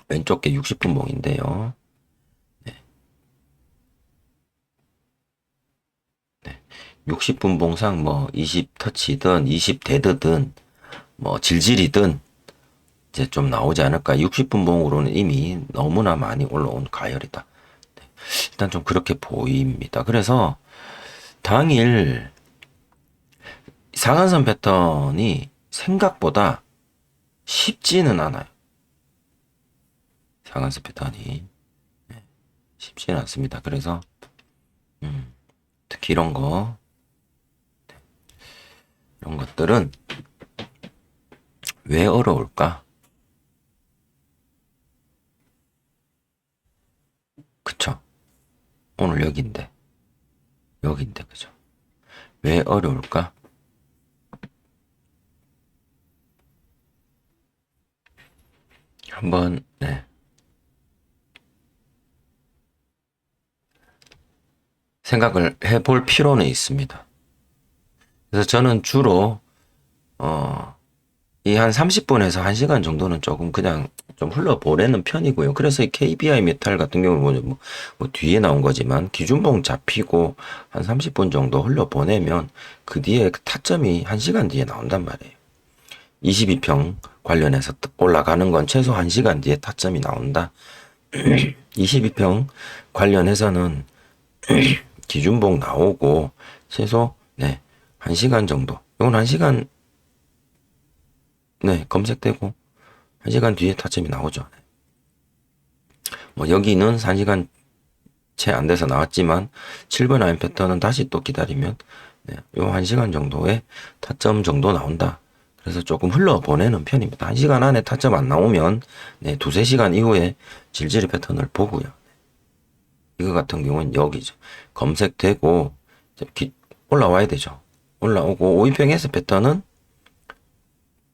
왼쪽 게 60분봉인데요. 네. 네. 60분봉상 뭐 20터치든 20데드든 뭐 질질이든 이제 좀 나오지 않을까. 60분봉으로는 이미 너무나 많이 올라온 가열이다. 네. 일단 좀 그렇게 보입니다. 그래서 당일 상한선 패턴이 생각보다 쉽지는 않아요. 상한선 패턴이 쉽지는 않습니다. 그래서 특히 이런 것들은 왜 어려울까? 그쵸? 오늘 여기인데 그죠? 왜 어려울까? 한번 생각을 해볼 필요는 있습니다. 그래서 저는 주로 이 한 30분에서 1시간 정도는 조금 그냥 좀 흘러보내는 편이고요. 그래서 이 KBI 메탈 같은 경우는 뭐 뒤에 나온 거지만 기준봉 잡히고 한 30분 정도 흘러보내면 그 뒤에 타점이 1시간 뒤에 나온단 말이에요. 22평 관련해서 올라가는 건 최소 1시간 뒤에 타점이 나온다. 22평 관련해서는 기준봉 나오고 최소 1시간 정도. 이건 1시간 검색되고 1시간 뒤에 타점이 나오죠. 뭐 여기는 1시간 채 안 돼서 나왔지만 7번 라인 패턴은 다시 또 기다리면 요 1시간 정도의 타점 정도 나온다. 그래서 조금 흘러보내는 편입니다. 1시간 안에 타점 안 나오면 두세 시간 이후에 질질 패턴을 보고요. 이거 같은 경우는 여기죠. 검색되고 올라와야 되죠. 올라오고 5인평 S 패턴은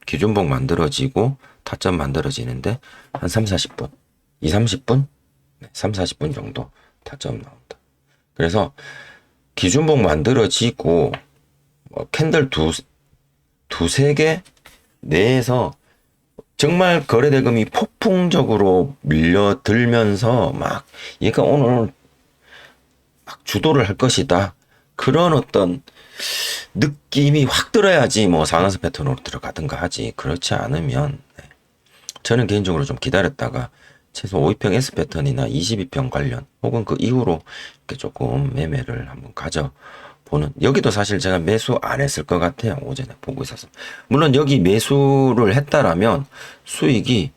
기준봉 만들어지고 타점 만들어지는데 한 3, 40분, 2, 30분? 3, 40분 정도 타점 나온다. 그래서 기준봉 만들어지고 캔들 두세 개 내에서 정말 거래대금이 폭풍적으로 밀려들면서 막 얘가 오늘 막 주도를 할 것이다. 그런 어떤 느낌이 확 들어야지 뭐 상한선 패턴으로 들어가든가 하지. 그렇지 않으면 저는 개인적으로 좀 기다렸다가 최소 5위평 S 패턴이나 22평 관련 혹은 그 이후로 이렇게 조금 매매를 한번 가져보는. 여기도 사실 제가 매수 안 했을 것 같아요. 오전에 보고 있었어요. 물론 여기 매수를 했다라면 수익이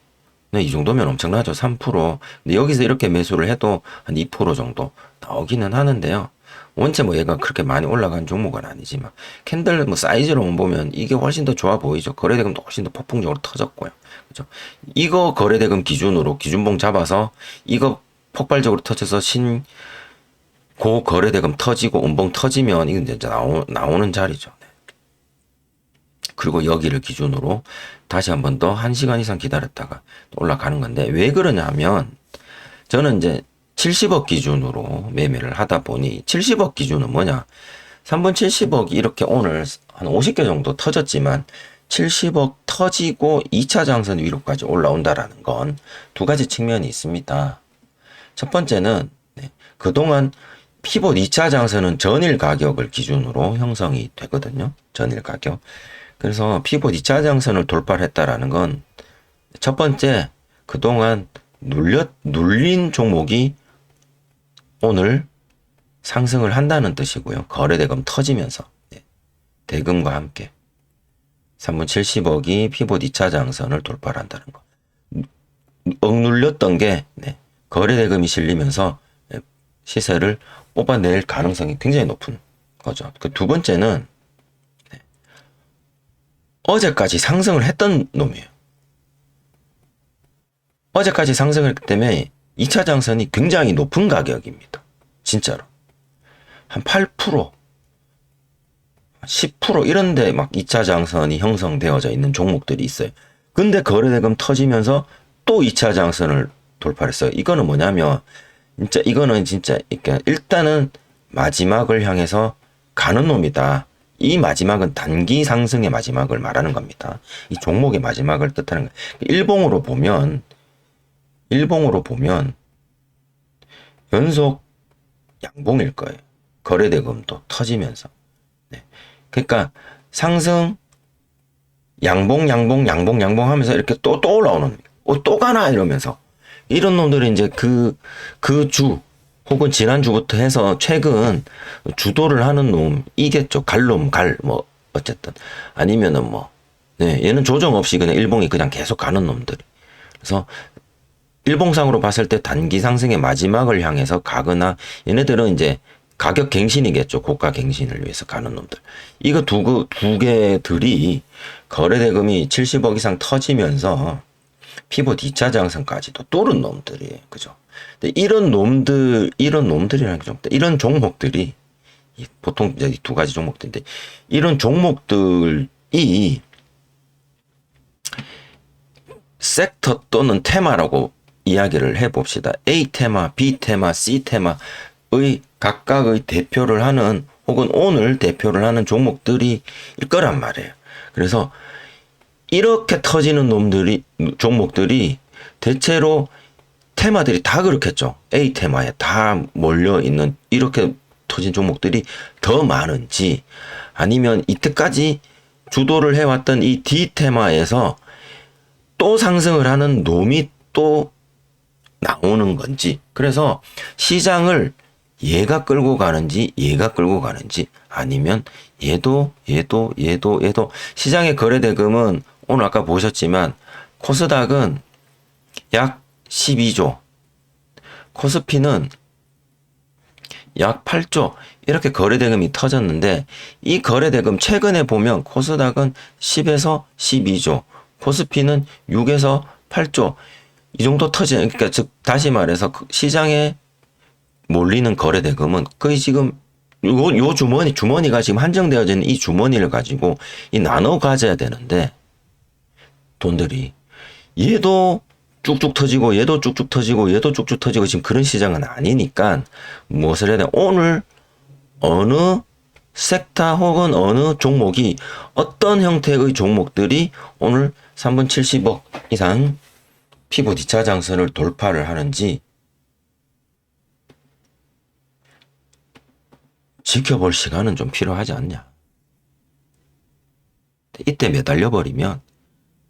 이 정도면 엄청나죠. 3%. 근데 여기서 이렇게 매수를 해도 한 2% 정도 나오기는 하는데요. 원체 뭐 얘가 그렇게 많이 올라간 종목은 아니지만 캔들 뭐 사이즈로 보면 이게 훨씬 더 좋아 보이죠. 거래대금도 훨씬 더 폭풍적으로 터졌고요. 그죠? 이거 거래대금 기준으로 기준봉 잡아서 이거 폭발적으로 터져서 고 거래대금 터지고 음봉 터지면 이건 이제 나오는 자리죠. 그리고 여기를 기준으로 다시 한 번 더 1시간 이상 기다렸다가 올라가는 건데, 왜 그러냐 하면 저는 이제 70억 기준으로 매매를 하다 보니, 70억 기준은 뭐냐, 3분 70억이 이렇게 오늘 한 50개 정도 터졌지만 70억 터지고 2차 장선 위로까지 올라온다라는 건 두 가지 측면이 있습니다. 첫 번째는 그동안 피봇 2차 장선은 전일 가격을 기준으로 형성이 되거든요. 전일 가격. 그래서 피봇 2차 장선을 돌파를 했다라는 건 첫 번째, 그동안 눌린 종목이 오늘 상승을 한다는 뜻이고요. 거래대금 터지면서 대금과 함께 3분 70억이 피봇 2차 장선을 돌파를 한다는 거. 억눌렸던 게 거래대금이 실리면서 시세를 뽑아낼 가능성이 굉장히 높은 거죠. 그 두 번째는 어제까지 상승을 했던 놈이에요. 어제까지 상승을 했기 때문에 2차 장선이 굉장히 높은 가격입니다. 진짜로. 한 8%, 10% 이런데 막 2차 장선이 형성되어져 있는 종목들이 있어요. 근데 거래대금 터지면서 또 2차 장선을 돌파했어요. 이거는 뭐냐면 이거는 진짜 일단은 마지막을 향해서 가는 놈이다. 이 마지막은 단기 상승의 마지막을 말하는 겁니다. 이 종목의 마지막을 뜻하는 거예요. 일봉으로 보면 연속 양봉일 거예요. 거래대금도 터지면서. 그러니까 상승, 양봉 하면서 이렇게 또 올라오는, 또 가나 이러면서. 이런 놈들이 이제 그 주, 혹은 지난주부터 해서 최근 주도를 하는 놈이겠죠. 뭐, 어쨌든. 아니면은 얘는 조정 없이 그냥 일봉이 그냥 계속 가는 놈들. 그래서 일봉상으로 봤을 때 단기 상승의 마지막을 향해서 가거나, 얘네들은 이제 가격 갱신이겠죠. 고가 갱신을 위해서 가는 놈들. 이거 두 개들이 거래대금이 70억 이상 터지면서 피봇 2차 장선까지도 뚫은 놈들이에요. 그죠? 근데 이런 놈들이라는 게 이런 종목들이, 보통 이제 두 가지 종목들인데, 이런 종목들이 섹터 또는 테마라고 이야기를 해봅시다. A 테마, B 테마, C 테마의 각각의 대표를 하는, 혹은 오늘 대표를 하는 종목들이 일 거란 말이에요. 그래서 이렇게 터지는 종목들이 대체로 테마들이 다 그렇겠죠. A 테마에 다 몰려있는 이렇게 터진 종목들이 더 많은지, 아니면 이때까지 주도를 해왔던 이 D 테마에서 또 상승을 하는 놈이 또 나오는 건지. 그래서 시장을 얘가 끌고 가는지 아니면 얘도 시장의 거래대금은 오늘 아까 보셨지만 코스닥은 약 12조, 코스피는 약 8조 이렇게 거래대금이 터졌는데, 이 거래대금 최근에 보면 코스닥은 10에서 12조, 코스피는 6에서 8조 이 정도 터지는, 그러니까 즉 다시 말해서 시장에 몰리는 거래대금은 거의 지금 요 주머니가 지금 한정되어져 있는 이 주머니를 가지고 나눠 가져야 되는데, 돈들이 얘도 쭉쭉 터지고 얘도 쭉쭉 터지고 지금 그런 시장은 아니니까 무엇을 해야 돼? 오늘 어느 섹터 혹은 어느 종목이, 어떤 형태의 종목들이 오늘 3분 70억 이상 피봇 2차 장선을 돌파를 하는지 지켜볼 시간은 좀 필요하지 않냐. 이때 매달려 버리면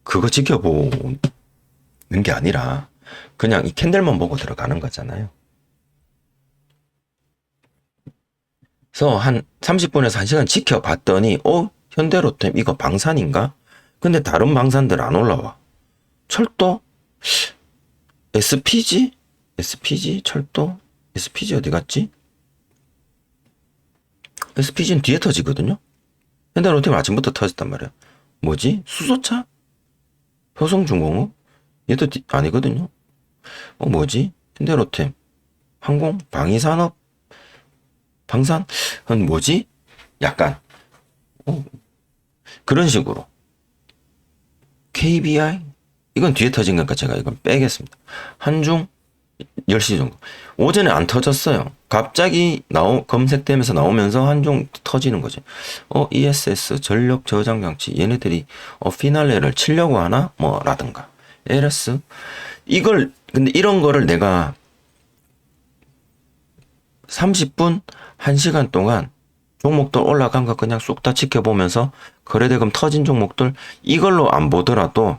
그거 지켜보는 게 아니라 그냥 이 캔들만 보고 들어가는 거잖아요. 그래서 한 30분에서 1시간 지켜봤더니 현대로템 이거 방산인가? 근데 다른 방산들 안 올라와. 철도? SPG? 철도? SPG 어디 갔지? SPG는 뒤에 터지거든요. 현대로템 아침부터 터졌단 말이야. 뭐지? 수소차? 효성중공업? 얘도 아니거든요. 뭐지? 현대로템, 항공, 방위산업, 방산? 뭐지? 약간 그런 식으로 KBI? 이건 뒤에 터진 거니까 제가 이건 빼겠습니다. 한중 10시 정도. 오전에 안 터졌어요. 갑자기 검색되면서 나오면서 한중 터지는 거죠. ESS 전력 저장 장치 얘네들이 피날레를 치려고 하나? 뭐 라든가. LS 근데 이런 거를 내가 30분, 1시간 동안 종목들 올라간 거 그냥 쑥 다 지켜보면서 거래대금 터진 종목들 이걸로 안 보더라도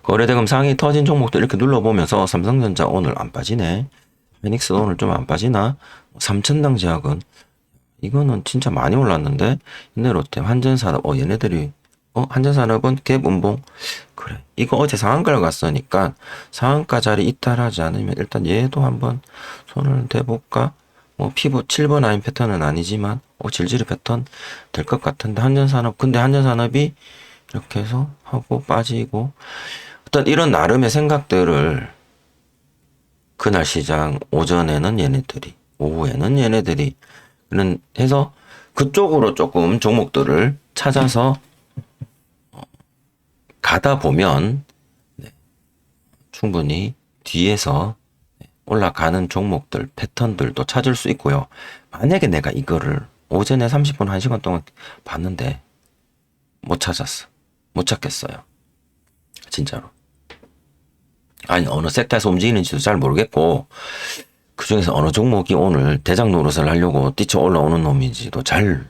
거래대금 상위 터진 종목들 이렇게 눌러보면서 삼성전자 오늘 안 빠지네. 페닉스 오늘 좀 안 빠지나? 삼천당 제약은 이거는 진짜 많이 올랐는데 현대로템, 한전산업 얘네들이 한전산업은 갭 운봉 그래 이거 어제 상한가를 갔으니까 상한가 자리 이탈하지 않으면 일단 얘도 한번 손을 대볼까? 뭐 피부 7번 라인 패턴은 아니지만 질질 패턴 될 것 같은데 근데 한전산업이 이렇게 해서 하고 빠지고 어떤 이런 나름의 생각들을 그날 시장 오전에는 얘네들이 오후에는 얘네들이 는 해서 그쪽으로 조금 종목들을 찾아서 가다 보면 충분히 뒤에서 올라가는 종목들 패턴들도 찾을 수 있고요. 만약에 내가 이거를 오전에 30분 1시간 동안 봤는데 못 찾았어. 못 찾겠어요. 진짜로. 아니 어느 섹터에서 움직이는지도 잘 모르겠고 그 중에서 어느 종목이 오늘 대장 노릇을 하려고 뛰쳐 올라오는 놈인지도 잘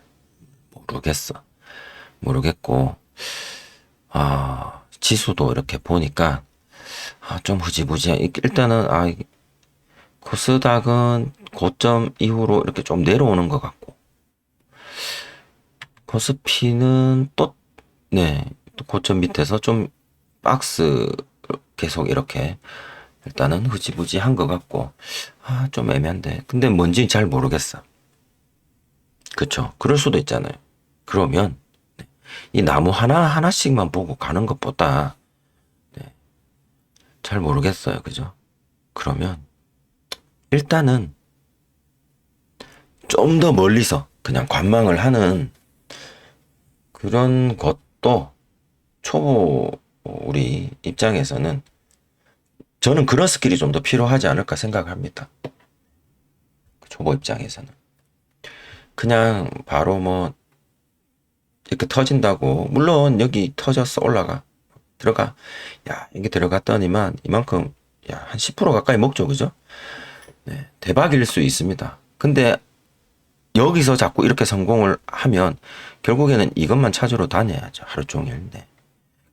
모르겠고 지수도 이렇게 보니까 좀 흐지부지해. 일단은 코스닥은 고점 이후로 이렇게 좀 내려오는 것 같고 코스피는 또 고점 밑에서 좀 박스 계속 이렇게 일단은 흐지부지한 것 같고 좀 애매한데 근데 뭔지 잘 모르겠어. 그쵸? 그럴 수도 있잖아요. 그러면 이 나무 하나씩만 보고 가는 것보다 잘 모르겠어요. 그죠? 그러면 일단은 좀 더 멀리서 그냥 관망을 하는 그런 것도 초보 우리 입장에서는 저는 그런 스킬이 좀 더 필요하지 않을까 생각합니다. 초보 입장에서는. 그냥 바로 뭐 이렇게 터진다고 물론 여기 터졌어 올라가 들어가 여기 들어갔더니만 이만큼 한 10% 가까이 먹죠. 그죠? 대박일 수 있습니다. 근데 여기서 자꾸 이렇게 성공을 하면 결국에는 이것만 찾으러 다녀야죠. 하루 종일.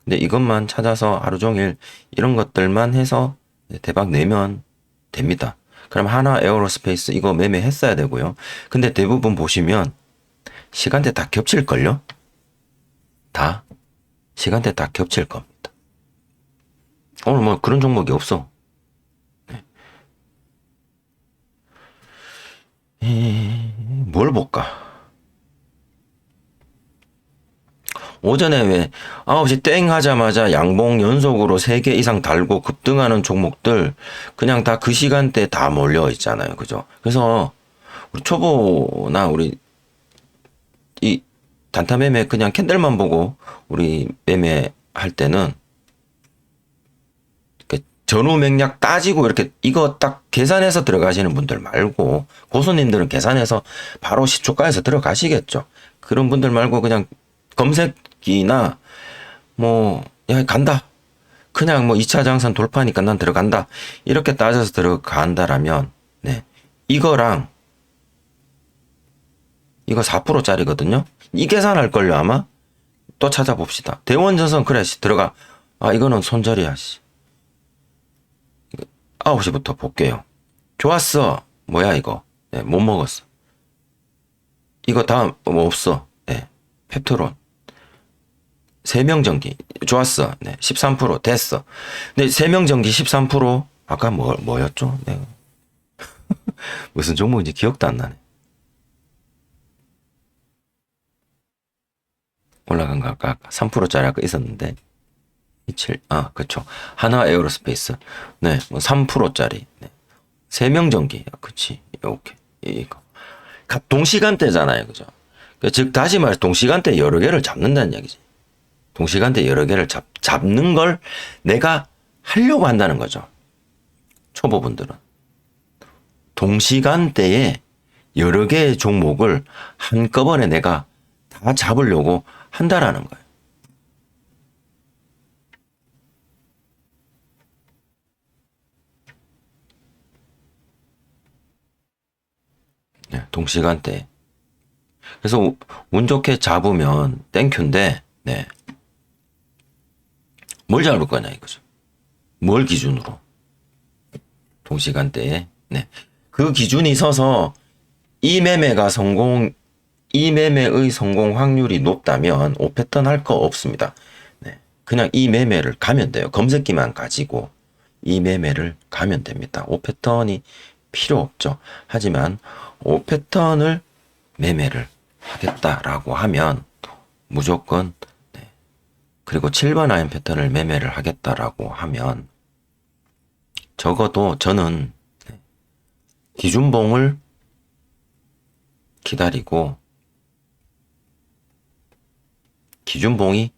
근데 이것만 찾아서 하루 종일 이런 것들만 해서 대박 내면 됩니다. 그럼 하나 에어로스페이스 이거 매매했어야 되고요. 근데 대부분 보시면 시간대 다 겹칠걸요? 시간대 다 겹칠 겁니다. 오늘 뭐 그런 종목이 없어. 뭘 볼까? 오전에 왜 9시 땡 하자마자 양봉 연속으로 3개 이상 달고 급등하는 종목들 그냥 다 그 시간대에 다 몰려 있잖아요. 그죠? 그래서 우리 초보나 우리 이 단타 매매 그냥 캔들만 보고 우리 매매할 때는 전후 맥락 따지고 이렇게 이거 딱 계산해서 들어가시는 분들 말고 고수님들은 계산해서 바로 시초가에서 들어가시겠죠. 그런 분들 말고 그냥 검색기나 간다. 그냥 2차 장선 돌파니까 난 들어간다. 이렇게 따져서 들어간다라면 이거랑 이거 4%짜리거든요. 이 계산할 걸요 아마. 또 찾아봅시다. 대원전선 그래 들어가. 이거는 손절이야. 9시부터 볼게요. 좋았어. 뭐야 이거. 못 먹었어. 이거 다음 없어. 펩토론. 세명전기 좋았어. 13% 됐어. 근데 세명전기 13% 아까 뭐였죠? 무슨 종목인지 기억도 안 나네. 올라간 거 아까 3%짜리 아까 있었는데 27, 그쵸. 하나 에어로스페이스. 3%짜리. 세명전기. 그치. 오케이. 이거. 동시간대잖아요. 그죠? 즉, 다시 말해서 동시간대 여러 개를 잡는다는 얘기지. 동시간대 여러 개를 잡는 걸 내가 하려고 한다는 거죠. 초보분들은. 동시간대에 여러 개의 종목을 한꺼번에 내가 다 잡으려고 한다라는 거예요. 네, 동시간대에. 그래서 운 좋게 잡으면 땡큐인데, 네. 뭘 잡을 거냐 이거죠. 뭘 기준으로? 동시간대에. 네. 그 기준이 서서 이 매매의 성공 확률이 높다면 5패턴 할 거 없습니다. 네. 그냥 이 매매를 가면 돼요. 검색기만 가지고 이 매매를 가면 됩니다. 5패턴이 필요 없죠. 하지만 5패턴을 매매를 하겠다라고 하면 무조건 네. 그리고 7번 아이언 패턴을 매매를 하겠다라고 하면 적어도 저는 기준봉을 기다리고 기준봉이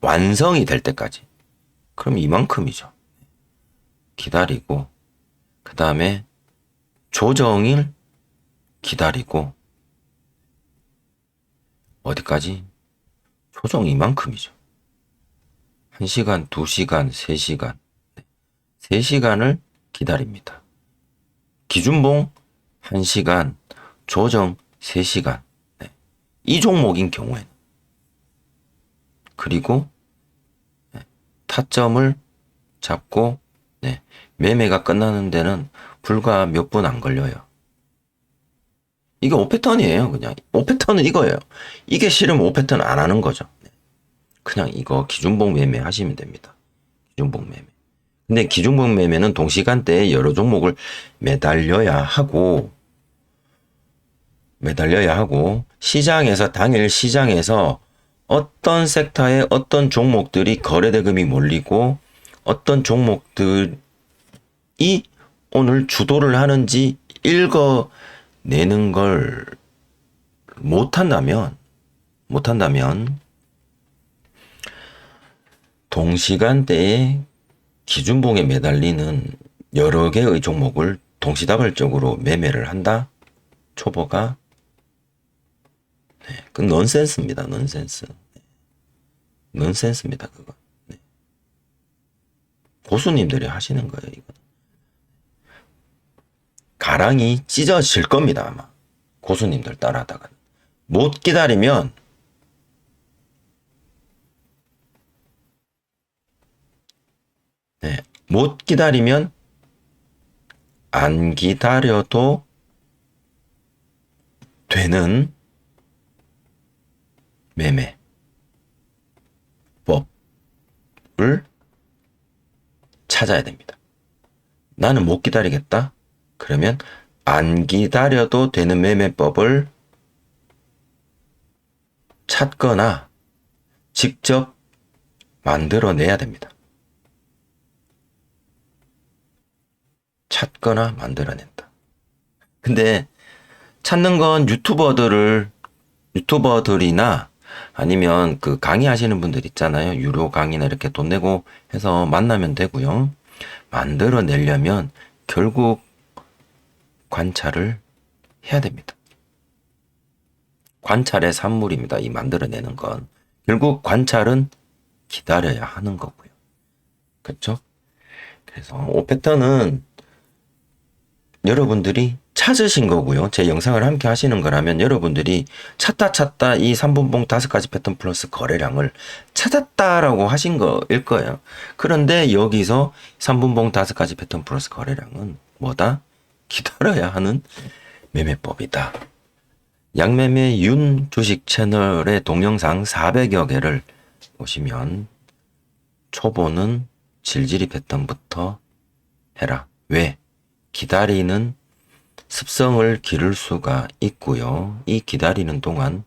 완성이 될 때까지 그럼 이만큼이죠. 기다리고 그 다음에 조정을 기다리고 어디까지? 조정 이만큼이죠. 1시간, 2시간, 3시간 3시간을 기다립니다. 기준봉 1시간, 조정 3시간. 네. 이 종목인 경우에는. 그리고 네. 타점을 잡고 네. 매매가 끝나는 데는 불과 몇 분 안 걸려요. 이게 5패턴이에요. 그냥 5패턴은 이거예요. 이게 싫으면 5패턴 안 하는 거죠. 네. 그냥 이거 기준봉 매매 하시면 됩니다. 기준봉 매매. 근데 기준봉 매매는 동시간대에 여러 종목을 매달려야 하고 시장에서 당일 시장에서 어떤 섹터에 어떤 종목들이 거래대금이 몰리고 어떤 종목들이 오늘 주도를 하는지 읽어내는 걸 못한다면 동시간대에 기준봉에 매달리는 여러 개의 종목을 동시다발적으로 매매를 한다? 초보가? 네, 그건 넌센스입니다. 넌센스. 네. 넌센스입니다. 그거. 네. 고수님들이 하시는 거예요. 이거. 가랑이 찢어질 겁니다. 아마. 고수님들 따라하다가. 못 기다리면 네, 못 기다리면 안 기다려도 되는 매매 법을 찾아야 됩니다. 나는 못 기다리겠다? 그러면 안 기다려도 되는 매매법을 찾거나 직접 만들어내야 됩니다. 찾거나 만들어낸다. 근데 찾는 건 유튜버들이나 아니면 그 강의하시는 분들 있잖아요. 유료 강의나 이렇게 돈 내고 해서 만나면 되고요. 만들어내려면 결국 관찰을 해야 됩니다. 관찰의 산물입니다. 이 만들어내는 건. 결국 관찰은 기다려야 하는 거고요. 그렇죠? 그래서 5패턴은 여러분들이 찾으신 거고요. 제 영상을 함께 하시는 거라면 여러분들이 찾다 이 3분봉 5가지 패턴 플러스 거래량을 찾았다라고 하신 거일 거예요. 그런데 여기서 3분봉 5가지 패턴 플러스 거래량은 뭐다? 기다려야 하는 매매법이다. 양매매 윤 주식 채널의 동영상 400여 개를 보시면 초보는 질질이 패턴부터 해라. 왜? 기다리는 습성을 기를 수가 있고요. 이 기다리는 동안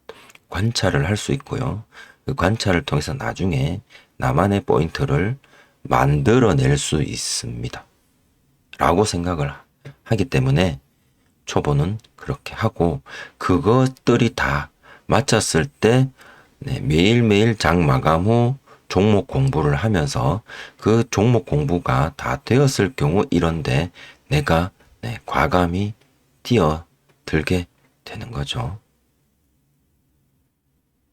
관찰을 할 수 있고요. 그 관찰을 통해서 나중에 나만의 포인트를 만들어낼 수 있습니다. 라고 생각을 하기 때문에 초보는 그렇게 하고 그것들이 다 맞췄을 때 네, 매일매일 장 마감 후 종목 공부를 하면서 그 종목 공부가 다 되었을 경우 이런데 내가 네, 과감히 뛰어들게 되는 거죠.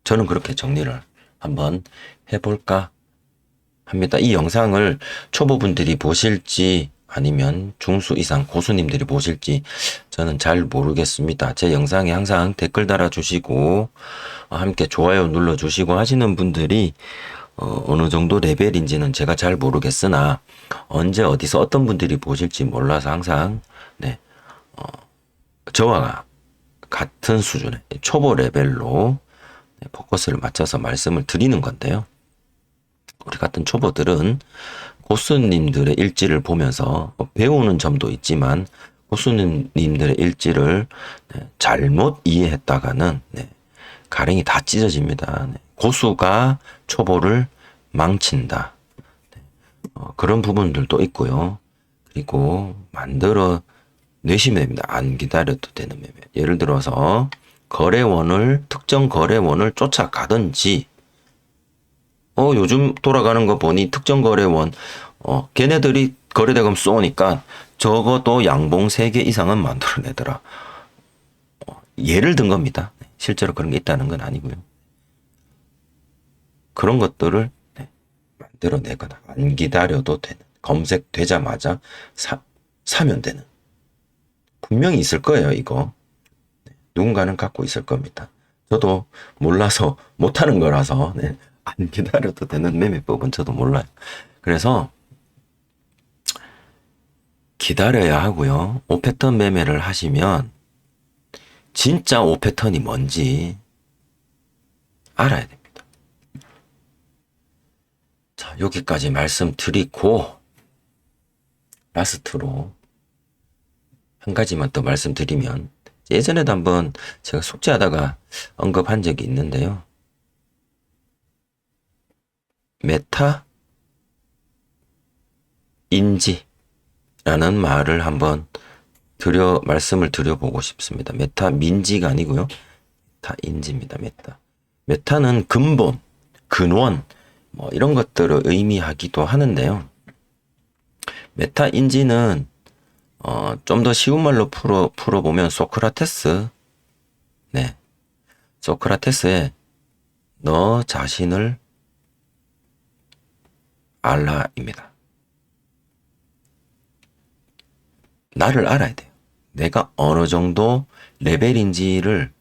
저는 그렇게 정리를 한번 해볼까 합니다. 이 영상을 초보분들이 보실지 아니면 중수 이상 고수님들이 보실지 저는 잘 모르겠습니다. 제 영상에 항상 댓글 달아주시고 함께 좋아요 눌러주시고 하시는 분들이 어느 정도 레벨인지는 제가 잘 모르겠으나 언제 어디서 어떤 분들이 보실지 몰라서 항상 네, 저와 같은 수준의 초보 레벨로 포커스를 맞춰서 말씀을 드리는 건데요. 우리 같은 초보들은 고수님들의 일지를 보면서 배우는 점도 있지만 고수님들의 일지를 잘못 이해했다가는 가랭이 다 찢어집니다. 고수가 초보를 망친다. 그런 부분들도 있고요. 그리고 만들어 내시면 됩니다. 안 기다려도 되는 매매. 예를 들어서 특정 거래원을 쫓아가든지 요즘 돌아가는 거 보니 특정 거래원, 걔네들이 거래대금 쏘니까 적어도 양봉 3개 이상은 만들어내더라. 예를 든 겁니다. 실제로 그런 게 있다는 건 아니고요. 그런 것들을 만들어내거나 안 기다려도 되는, 검색되자마자 사면 되는. 분명히 있을 거예요, 이거. 누군가는 갖고 있을 겁니다. 저도 몰라서 못하는 거라서 안 기다려도 되는 매매법은 저도 몰라요. 그래서 기다려야 하고요. 5패턴 매매를 하시면 진짜 5패턴이 뭔지 알아야 됩니다. 자, 여기까지 말씀드리고 라스트로 한 가지만 더 말씀드리면 예전에도 한번 제가 숙제하다가 언급한 적이 있는데요. 메타 인지라는 말을 한번 말씀을 드려보고 싶습니다. 메타 민지가 아니고요. 메타 인지입니다. 메타는 근본, 근원, 이런 것들을 의미하기도 하는데요. 메타 인지는 좀 더 쉬운 말로 풀어보면 소크라테스의 너 자신을 알라입니다. 나를 알아야 돼요. 내가 어느 정도 레벨인지를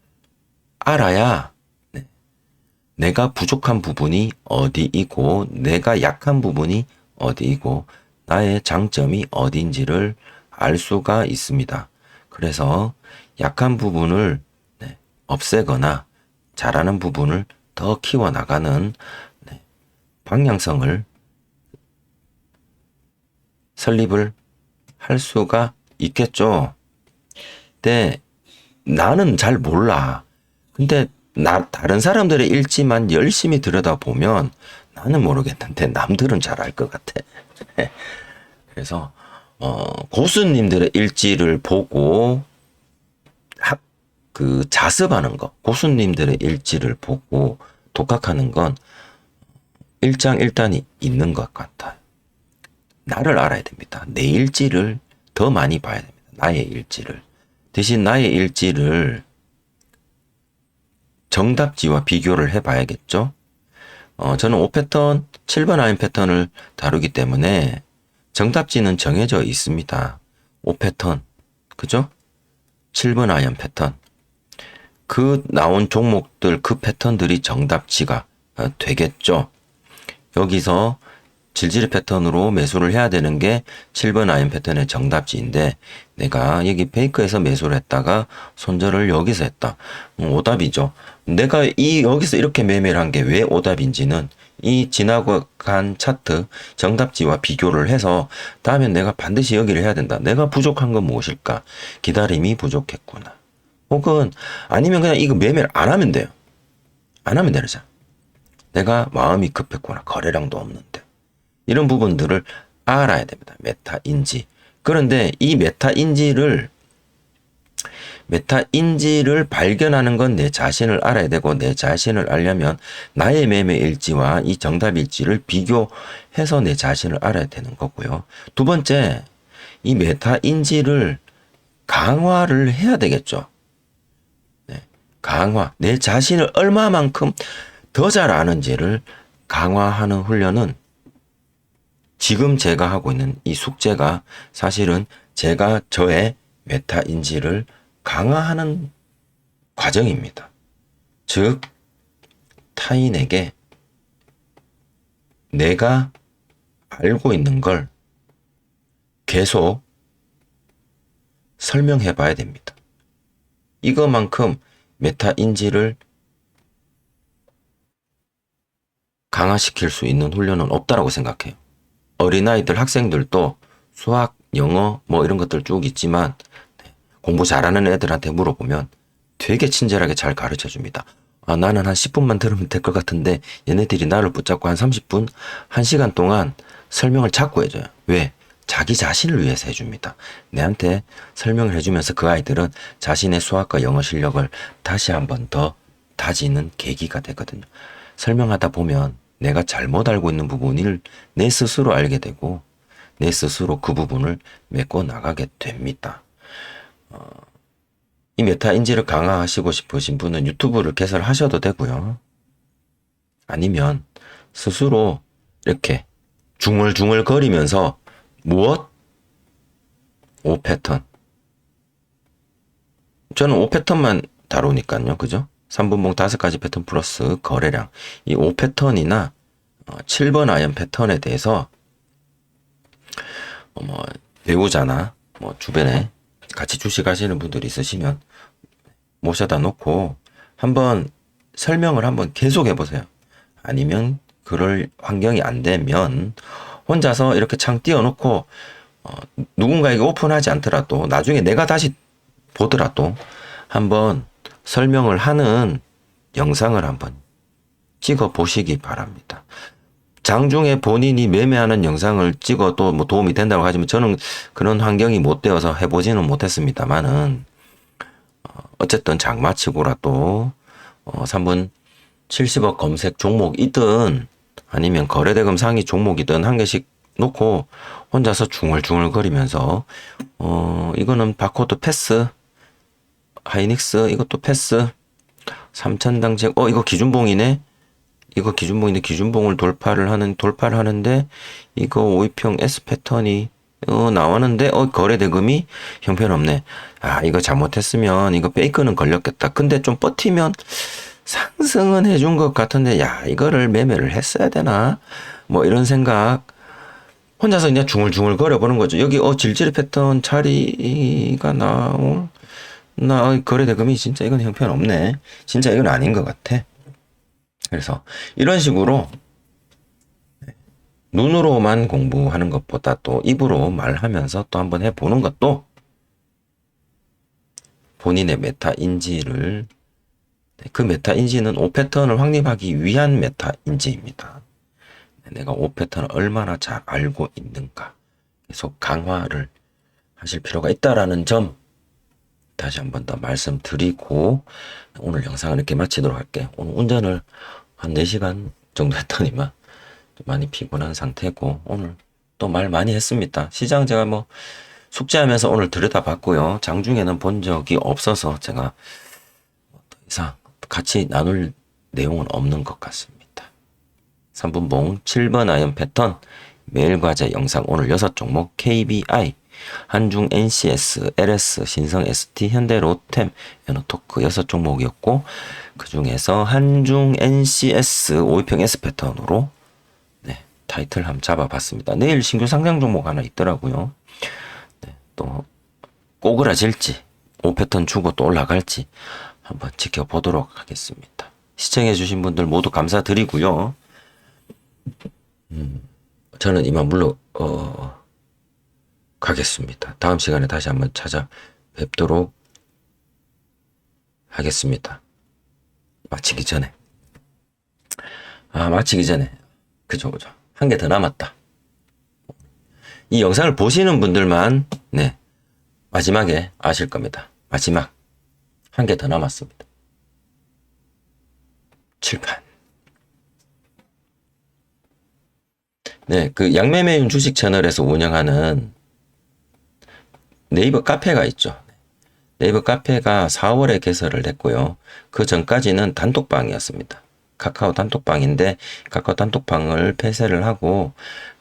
알아야 내가 부족한 부분이 어디이고 내가 약한 부분이 어디이고 나의 장점이 어딘지를 알 수가 있습니다. 그래서 약한 부분을 없애거나 잘하는 부분을 더 키워나가는 방향성을 설립을 할 수가 있겠죠. 근데 나는 잘 몰라. 근데 다른 사람들의 일지만 열심히 들여다보면 나는 모르겠는데 남들은 잘 알 것 같아. 그래서 고수님들의 일지를 보고 자습하는 거, 고수님들의 일지를 보고 독학하는 건 일장일단이 있는 것 같아요. 나를 알아야 됩니다. 내 일지를 더 많이 봐야 됩니다. 나의 일지를. 대신 나의 일지를 정답지와 비교를 해봐야겠죠. 저는 5패턴, 7번 아이언 패턴을 다루기 때문에 정답지는 정해져 있습니다. 5패턴, 그죠? 7번 아이언 패턴. 그 나온 종목들, 그 패턴들이 정답지가 되겠죠. 여기서 질질 패턴으로 매수를 해야 되는 게 7번 아이언 패턴의 정답지인데 내가 여기 페이크에서 매수를 했다가 손절을 여기서 했다. 오답이죠. 내가 여기서 이렇게 매매를 한 게 왜 오답인지는 이 지나고 간 차트 정답지와 비교를 해서 다음엔 내가 반드시 여기를 해야 된다. 내가 부족한 건 무엇일까? 기다림이 부족했구나. 혹은 아니면 그냥 이거 매매를 안 하면 돼요. 안 하면 되잖아. 내가 마음이 급했구나. 거래량도 없는데. 이런 부분들을 알아야 됩니다. 메타인지. 그런데 이 메타인지를 메타인지를 발견하는 건 내 자신을 알아야 되고, 내 자신을 알려면 나의 매매일지와 이 정답일지를 비교해서 내 자신을 알아야 되는 거고요. 두 번째, 이 메타인지를 강화를 해야 되겠죠. 네, 강화. 내 자신을 얼마만큼 더 잘 아는지를 강화하는 훈련은 지금 제가 하고 있는 이 숙제가 사실은 제가 저의 메타인지를 강화하는 과정입니다. 즉, 타인에게 내가 알고 있는 걸 계속 설명해 봐야 됩니다. 이거만큼 메타인지를 강화시킬 수 있는 훈련은 없다라고 생각해요. 어린아이들, 학생들도 수학, 영어 뭐 이런 것들 쭉 있지만 공부 잘하는 애들한테 물어보면 되게 친절하게 잘 가르쳐 줍니다. 아, 나는 한 10분만 들으면 될 것 같은데 얘네들이 나를 붙잡고 한 30분, 1시간 동안 설명을 자꾸 해줘요. 왜? 자기 자신을 위해서 해줍니다. 내한테 설명을 해주면서 그 아이들은 자신의 수학과 영어 실력을 다시 한번 더 다지는 계기가 되거든요. 설명하다 보면 내가 잘못 알고 있는 부분을 내 스스로 알게 되고 내 스스로 그 부분을 메꿔 나가게 됩니다. 이 메타인지를 강화하시고 싶으신 분은 유튜브를 개설하셔도 되고요. 아니면 스스로 이렇게 중얼중얼 거리면서 무엇? 5패턴. 저는 5패턴만 다루니까요. 그죠? 3분봉 5가지 패턴 플러스 거래량. 이 5패턴이나 7번 아이언 패턴에 대해서 뭐 배우자나 뭐 주변에 같이 주식하시는 분들이 있으시면 모셔다 놓고 한번 설명을 한번 계속 해보세요. 아니면 그럴 환경이 안 되면 혼자서 이렇게 창 띄워놓고 누군가에게 오픈하지 않더라도 나중에 내가 다시 보더라도 한번 설명을 하는 영상을 한번 찍어 보시기 바랍니다. 장중에 본인이 매매하는 영상을 찍어도 뭐 도움이 된다고 하지만 저는 그런 환경이 못 되어서 해보지는 못했습니다만은 어쨌든 장마치고라도 3분 70억 검색 종목이든 아니면 거래대금 상위 종목이든 한 개씩 놓고 혼자서 중얼중얼거리면서 이거는 바코드 패스, 하이닉스 이것도 패스, 3천당책 이거 기준봉이네. 이거 기준봉인데 기준봉을 돌파를 하는데 이거 5일평 S 패턴이 나오는데 거래대금이 형편없네. 아, 이거 잘못했으면 이거 페이크는 걸렸겠다. 근데 좀 버티면 상승은 해준 것 같은데 야, 이거를 매매를 했어야 되나? 뭐 이런 생각 혼자서 그냥 중얼중얼 거려보는 거죠. 여기 질질 패턴 차리가 나 거래대금이 진짜 이건 형편없네. 진짜 이건 아닌 것 같아. 그래서 이런 식으로 눈으로만 공부하는 것보다 또 입으로 말하면서 또 한번 해보는 것도 본인의 메타인지를 그 메타인지는 5패턴을 확립하기 위한 메타인지입니다. 내가 5패턴을 얼마나 잘 알고 있는가 계속 강화를 하실 필요가 있다라는 점 다시 한번 더 말씀드리고 오늘 영상을 이렇게 마치도록 할게요. 오늘 운전을 한 4시간 정도 했더니만 좀 많이 피곤한 상태고 오늘 또 말 많이 했습니다. 시장 제가 뭐 숙제하면서 오늘 들여다봤고요. 장중에는 본 적이 없어서 제가 더 이상 같이 나눌 내용은 없는 것 같습니다. 3분봉 7번 아이언 패턴 매일과제 영상 오늘 6종목 KBI 한중 NCS, LS, 신성 ST, 현대 로템, 에너토크 6종목이었고 그 중에서 한중 NCS 5일평 S 패턴으로 타이틀 한번 잡아봤습니다. 내일 신규 상장 종목 하나 있더라고요. 또 꼬그라질지 5패턴 주고 또 올라갈지 한번 지켜보도록 하겠습니다. 시청해주신 분들 모두 감사드리고요. 저는 이만 물러 가겠습니다. 다음 시간에 다시 한번 찾아뵙도록 하겠습니다. 마치기 전에 그죠 한 개 더 남았다. 이 영상을 보시는 분들만 마지막에 아실 겁니다. 마지막 한 개 더 남았습니다. 칠판. 네, 그 양매매윤 주식 채널에서 운영하는 네이버 카페가 있죠. 네이버 카페가 4월에 개설을 했고요. 그 전까지는 단톡방이었습니다. 카카오 단톡방인데 카카오 단톡방을 폐쇄를 하고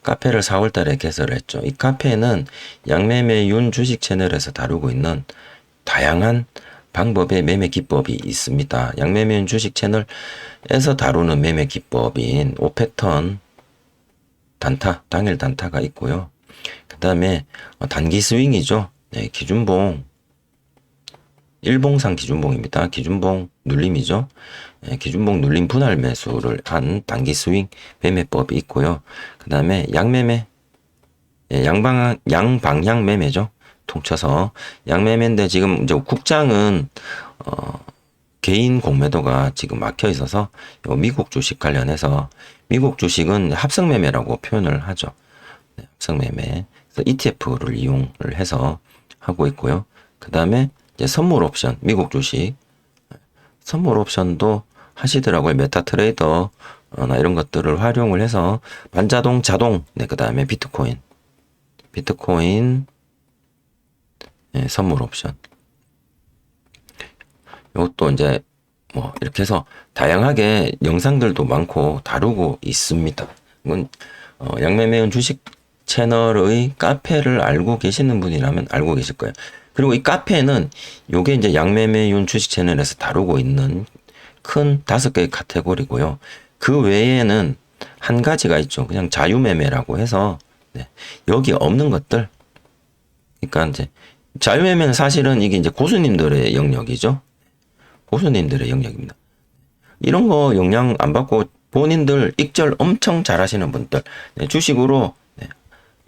카페를 4월 달에 개설을 했죠. 이 카페는 양매매윤 주식 채널에서 다루고 있는 다양한 방법의 매매 기법이 있습니다. 양매매윤 주식 채널에서 다루는 매매 기법인 5패턴 단타, 당일 단타가 있고요. 그 다음에 단기 스윙이죠. 네, 기준봉, 일봉상 기준봉입니다. 기준봉 눌림이죠. 네, 기준봉 눌림 분할 매수를 한 단기 스윙 매매법이 있고요. 그 다음에 양매매, 예, 양방향 매매죠. 통쳐서 양매매인데 지금 이제 국장은 개인 공매도가 지금 막혀 있어서 미국 주식 관련해서 미국 주식은 합성 매매라고 표현을 하죠. 네, 합성 매매. 그래서 ETF를 이용을 해서 하고 있고요. 그 다음에 이제 선물 옵션, 미국 주식 선물 옵션도 하시더라고요. 메타 트레이더나 이런 것들을 활용을 해서 반자동, 자동, 네, 그 다음에 비트코인, 네, 선물 옵션. 이것도 이제 뭐 이렇게 해서 다양하게 영상들도 많고 다루고 있습니다. 이건 양매매운 주식 채널의 카페를 알고 계시는 분이라면 알고 계실 거예요. 그리고 이 카페는 요게 이제 양매매윤 주식 채널에서 다루고 있는 큰 5개의 카테고리고요. 그 외에는 한 가지가 있죠. 그냥 자유매매라고 해서 네, 여기 없는 것들. 그러니까 이제 자유매매는 사실은 이게 이제 고수님들의 영역이죠. 고수님들의 영역입니다. 이런 거 영향 안 받고 본인들 익절 엄청 잘하시는 분들, 네, 주식으로 네,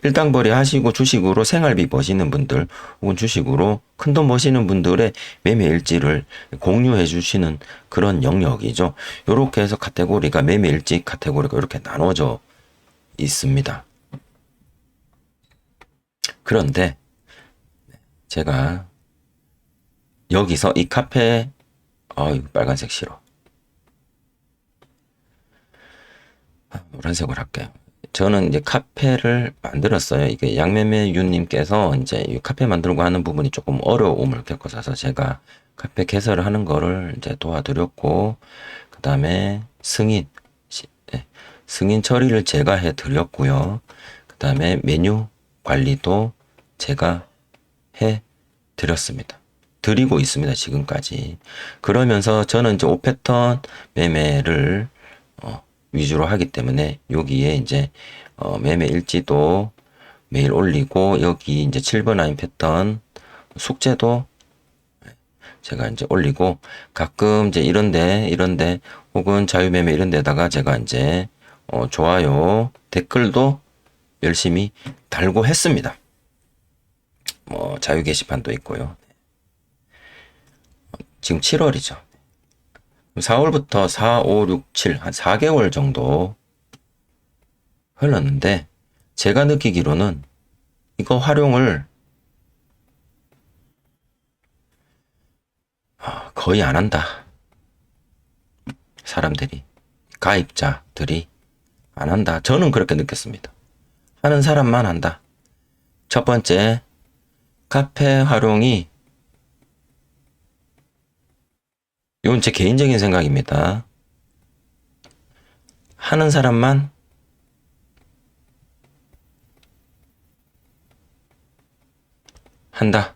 일당벌이 하시고 주식으로 생활비 버시는 분들 혹은 주식으로 큰돈 버시는 분들의 매매 일지를 공유해 주시는 그런 영역이죠. 이렇게 해서 카테고리가 매매 일지 카테고리가 이렇게 나눠져 있습니다. 그런데 제가 여기서 이 카페 이거 빨간색 싫어. 노란색으로 할게요. 저는 이제 카페를 만들었어요. 이게 양매매윤님께서 이제 이 카페 만들고 하는 부분이 조금 어려움을 겪어서 제가 카페 개설을 하는 거를 이제 도와드렸고, 그 다음에 네, 승인 처리를 제가 해드렸고요. 그 다음에 메뉴 관리도 제가 해드렸습니다. 드리고 있습니다. 지금까지. 그러면서 저는 이제 5패턴 매매를 위주로 하기 때문에 여기에 이제 매매 일지도 매일 올리고 여기 이제 7번 아인 패턴 숙제도 제가 이제 올리고 가끔 이제 이런데 혹은 자유매매 이런 데다가 제가 이제 좋아요 댓글도 열심히 달고 했습니다. 뭐 자유 게시판도 있고요. 지금 7월이죠. 4월부터 4, 5, 6, 7, 한 4개월 정도 흘렀는데, 제가 느끼기로는 이거 활용을 거의 안 한다. 사람들이, 가입자들이 안 한다. 저는 그렇게 느꼈습니다. 하는 사람만 한다. 첫 번째, 카페 활용이, 이건 제 개인적인 생각입니다. 하는 사람만 한다.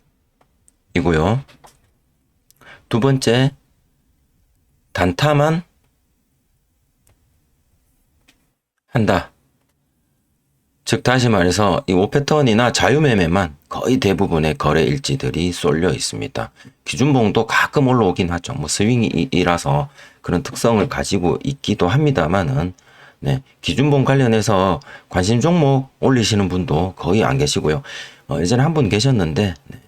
이고요. 두 번째, 단타만 한다. 즉 다시 말해서 이 5패턴이나 자유매매만 거의 대부분의 거래 일지들이 쏠려 있습니다. 기준봉도 가끔 올라오긴 하죠. 뭐 스윙이라서 그런 특성을 가지고 있기도 합니다만은 네, 기준봉 관련해서 관심 종목 올리시는 분도 거의 안 계시고요. 예전에 한 분 계셨는데 네,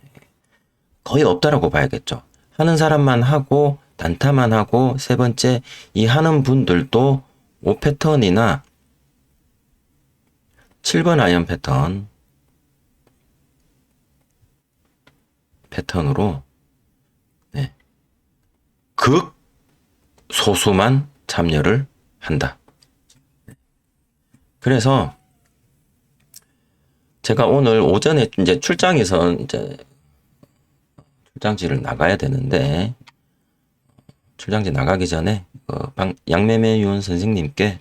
거의 없다라고 봐야겠죠. 하는 사람만 하고 단타만 하고 세 번째 이 하는 분들도 5패턴이나 7번 아이언 패턴으로 네, 극소수만 참여를 한다. 그래서 제가 오늘 오전에 이제 출장에서 이제 출장지를 나가야 되는데, 출장지 나가기 전에 양매매윤 선생님께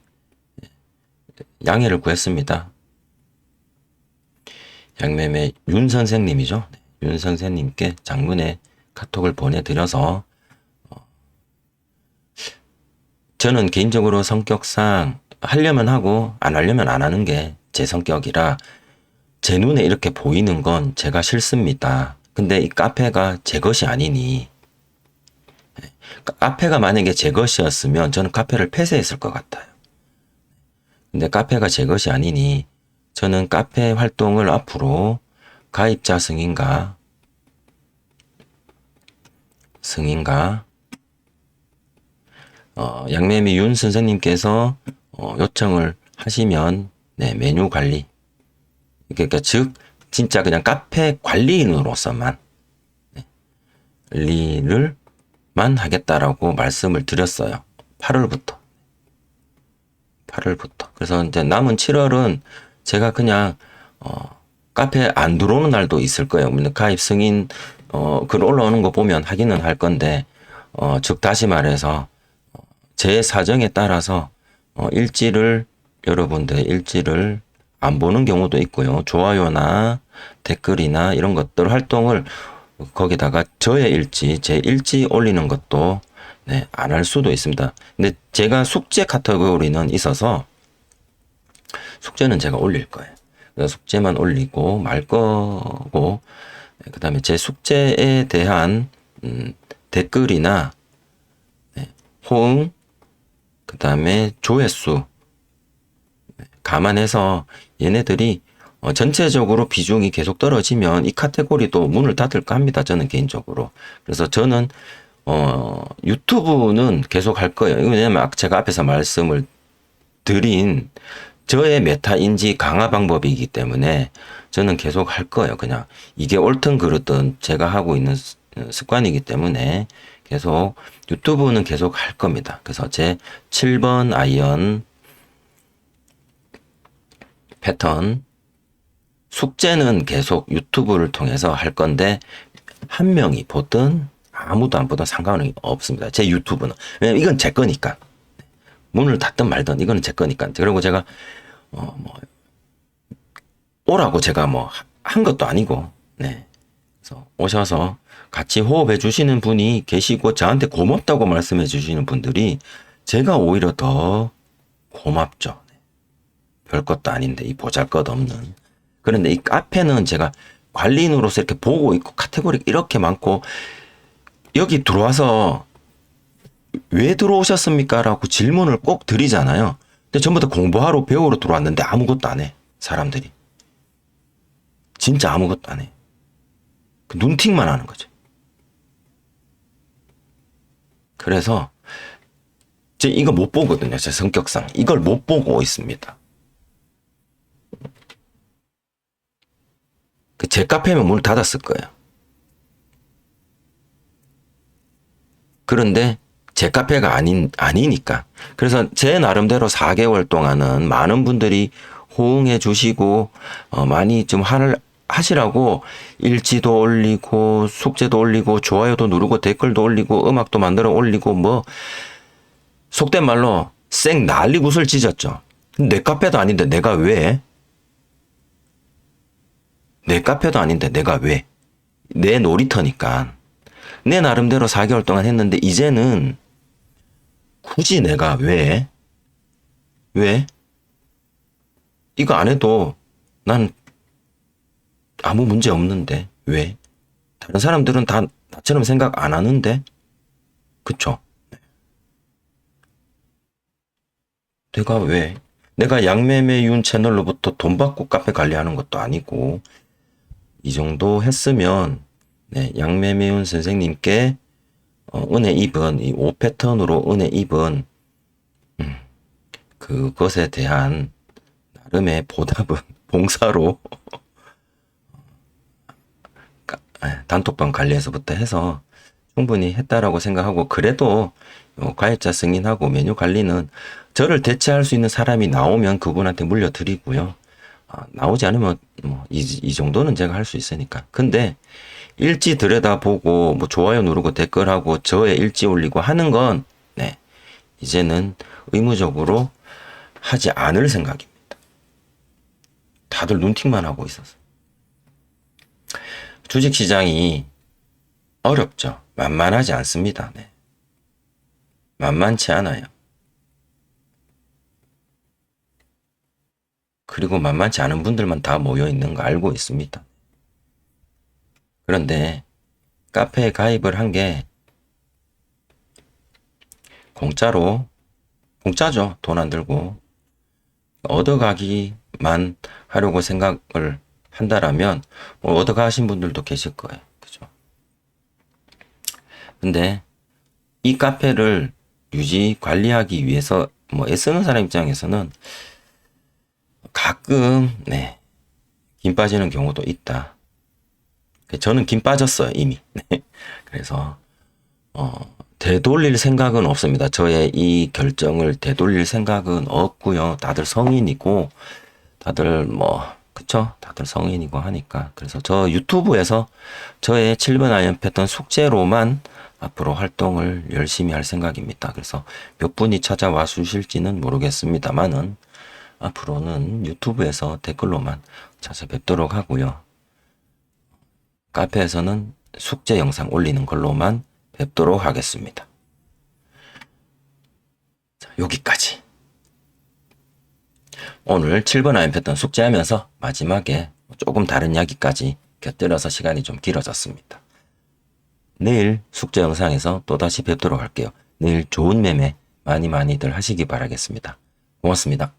양해를 구했습니다. 양매매윤 선생님이죠. 윤 선생님께 장문의 카톡을 보내드려서, 저는 개인적으로 성격상 하려면 하고 안 하려면 안 하는 게 제 성격이라 제 눈에 이렇게 보이는 건 제가 싫습니다. 근데 이 카페가 제 것이 아니니, 카페가 만약에 제 것이었으면 저는 카페를 폐쇄했을 것 같아요. 근데 카페가 제 것이 아니니 저는 카페 활동을 앞으로 가입자 승인과 양매미 윤 선생님께서 요청을 하시면 메뉴 관리, 그러니까 즉 진짜 그냥 카페 관리인으로서만 관리를만 하겠다라고 말씀을 드렸어요. 8월부터. 그래서 이제 남은 7월은 제가 그냥 카페 안 들어오는 날도 있을 거예요. 가입 승인 글 올라오는 거 보면 하기는 할 건데, 즉 다시 말해서 제 사정에 따라서 여러분들의 일지를 안 보는 경우도 있고요. 좋아요나 댓글이나 이런 것들 활동을 거기다가 저의 일지, 제 일지 올리는 것도 안 할 수도 있습니다. 근데 제가 숙제 카테고리는 있어서 숙제는 제가 올릴 거예요. 그래서 숙제만 올리고 말 거고, 그 다음에 제 숙제에 대한 댓글이나 호응, 그 다음에 조회수 감안해서 얘네들이 전체적으로 비중이 계속 떨어지면 이 카테고리도 문을 닫을까 합니다. 저는 개인적으로. 그래서 저는 유튜브는 계속 할 거예요. 왜냐면 제가 앞에서 말씀을 드린 저의 메타 인지 강화 방법이기 때문에 저는 계속 할 거예요. 그냥 이게 옳든 그르든 제가 하고 있는 습관이기 때문에 계속 유튜브는 계속 할 겁니다. 그래서 제 7번 아이언 패턴 숙제는 계속 유튜브를 통해서 할 건데, 한 명이 보든 아무도 안 보든 상관은 없습니다. 제 유튜브는. 왜냐면 이건 제 거니까. 문을 닫든 말든 이거는 제 거니까. 그리고 제가 오라고 제가 한 것도 아니고, 그래서 오셔서 같이 호흡해 주시는 분이 계시고 저한테 고맙다고 말씀해 주시는 분들이 제가 오히려 더 고맙죠. 별것도 아닌데 이 보잘것없는. 그런데 이 카페는 제가 관리인으로서 이렇게 보고 있고 카테고리 이렇게 많고, 여기 들어와서 왜 들어오셨습니까? 라고 질문을 꼭 드리잖아요. 근데 전부 다 공부하러 배우러 들어왔는데 아무것도 안 해. 사람들이. 진짜 아무것도 안 해. 눈팅만 하는 거죠. 그래서 제가 이거 못 보거든요. 제 성격상. 이걸 못 보고 있습니다. 제 카페면 문을 닫았을 거예요. 그런데 제 카페가 아니니까. 그래서 제 나름대로 4개월 동안은 많은 분들이 호응해 주시고, 많이 좀 하시라고 일지도 올리고, 숙제도 올리고, 좋아요도 누르고, 댓글도 올리고, 음악도 만들어 올리고, 속된 말로 쌩 난리굿을 찢었죠. 내 카페도 아닌데 내가 왜? 내 카페도 아닌데 내가 왜? 내 놀이터니까. 내 나름대로 4개월 동안 했는데 이제는 굳이 내가 왜? 왜? 이거 안 해도 난 아무 문제 없는데 왜? 다른 사람들은 다 나처럼 생각 안 하는데? 그쵸? 내가 왜? 내가 양매매윤 채널로부터 돈 받고 카페 관리하는 것도 아니고, 이 정도 했으면 양매매윤 선생님께 은혜 입은 이 5패턴으로 은혜 입은 그것에 대한 나름의 보답은 봉사로 단톡방 관리에서부터 해서 충분히 했다라고 생각하고, 그래도 과외자 승인하고 메뉴 관리는 저를 대체할 수 있는 사람이 나오면 그분한테 물려드리고요. 나오지 않으면 뭐 이 정도는 제가 할 수 있으니까. 근데 일지 들여다보고 뭐 좋아요 누르고 댓글하고 저의 일지 올리고 하는 건 네, 이제는 의무적으로 하지 않을 생각입니다. 다들 눈팅만 하고 있어서. 주식시장이 어렵죠. 만만하지 않습니다. 네. 만만치 않아요. 그리고 만만치 않은 분들만 다 모여 있는 거 알고 있습니다. 그런데 카페에 가입을 한 게 공짜죠. 돈 안 들고. 얻어가기만 하려고 생각을 한다라면 뭐 얻어가신 분들도 계실 거예요. 그죠? 근데 이 카페를 유지 관리하기 위해서 뭐 애쓰는 사람 입장에서는 가끔 네, 김 빠지는 경우도 있다. 저는 김 빠졌어요 이미. 네. 그래서 되돌릴 생각은 없습니다. 저의 이 결정을 되돌릴 생각은 없고요. 다들 성인이고 다들 뭐 그쵸? 다들 성인이고 하니까. 그래서 저 유튜브에서 저의 7번 아이언 패턴 숙제로만 앞으로 활동을 열심히 할 생각입니다. 그래서 몇 분이 찾아와 주실지는 모르겠습니다만은 앞으로는 유튜브에서 댓글로만 찾아뵙도록 하고요. 카페에서는 숙제 영상 올리는 걸로만 뵙도록 하겠습니다. 자, 여기까지. 오늘 7번 아이언 패턴 숙제하면서 마지막에 조금 다른 이야기까지 곁들여서 시간이 좀 길어졌습니다. 내일 숙제 영상에서 또다시 뵙도록 할게요. 내일 좋은 매매 많이들 하시기 바라겠습니다. 고맙습니다.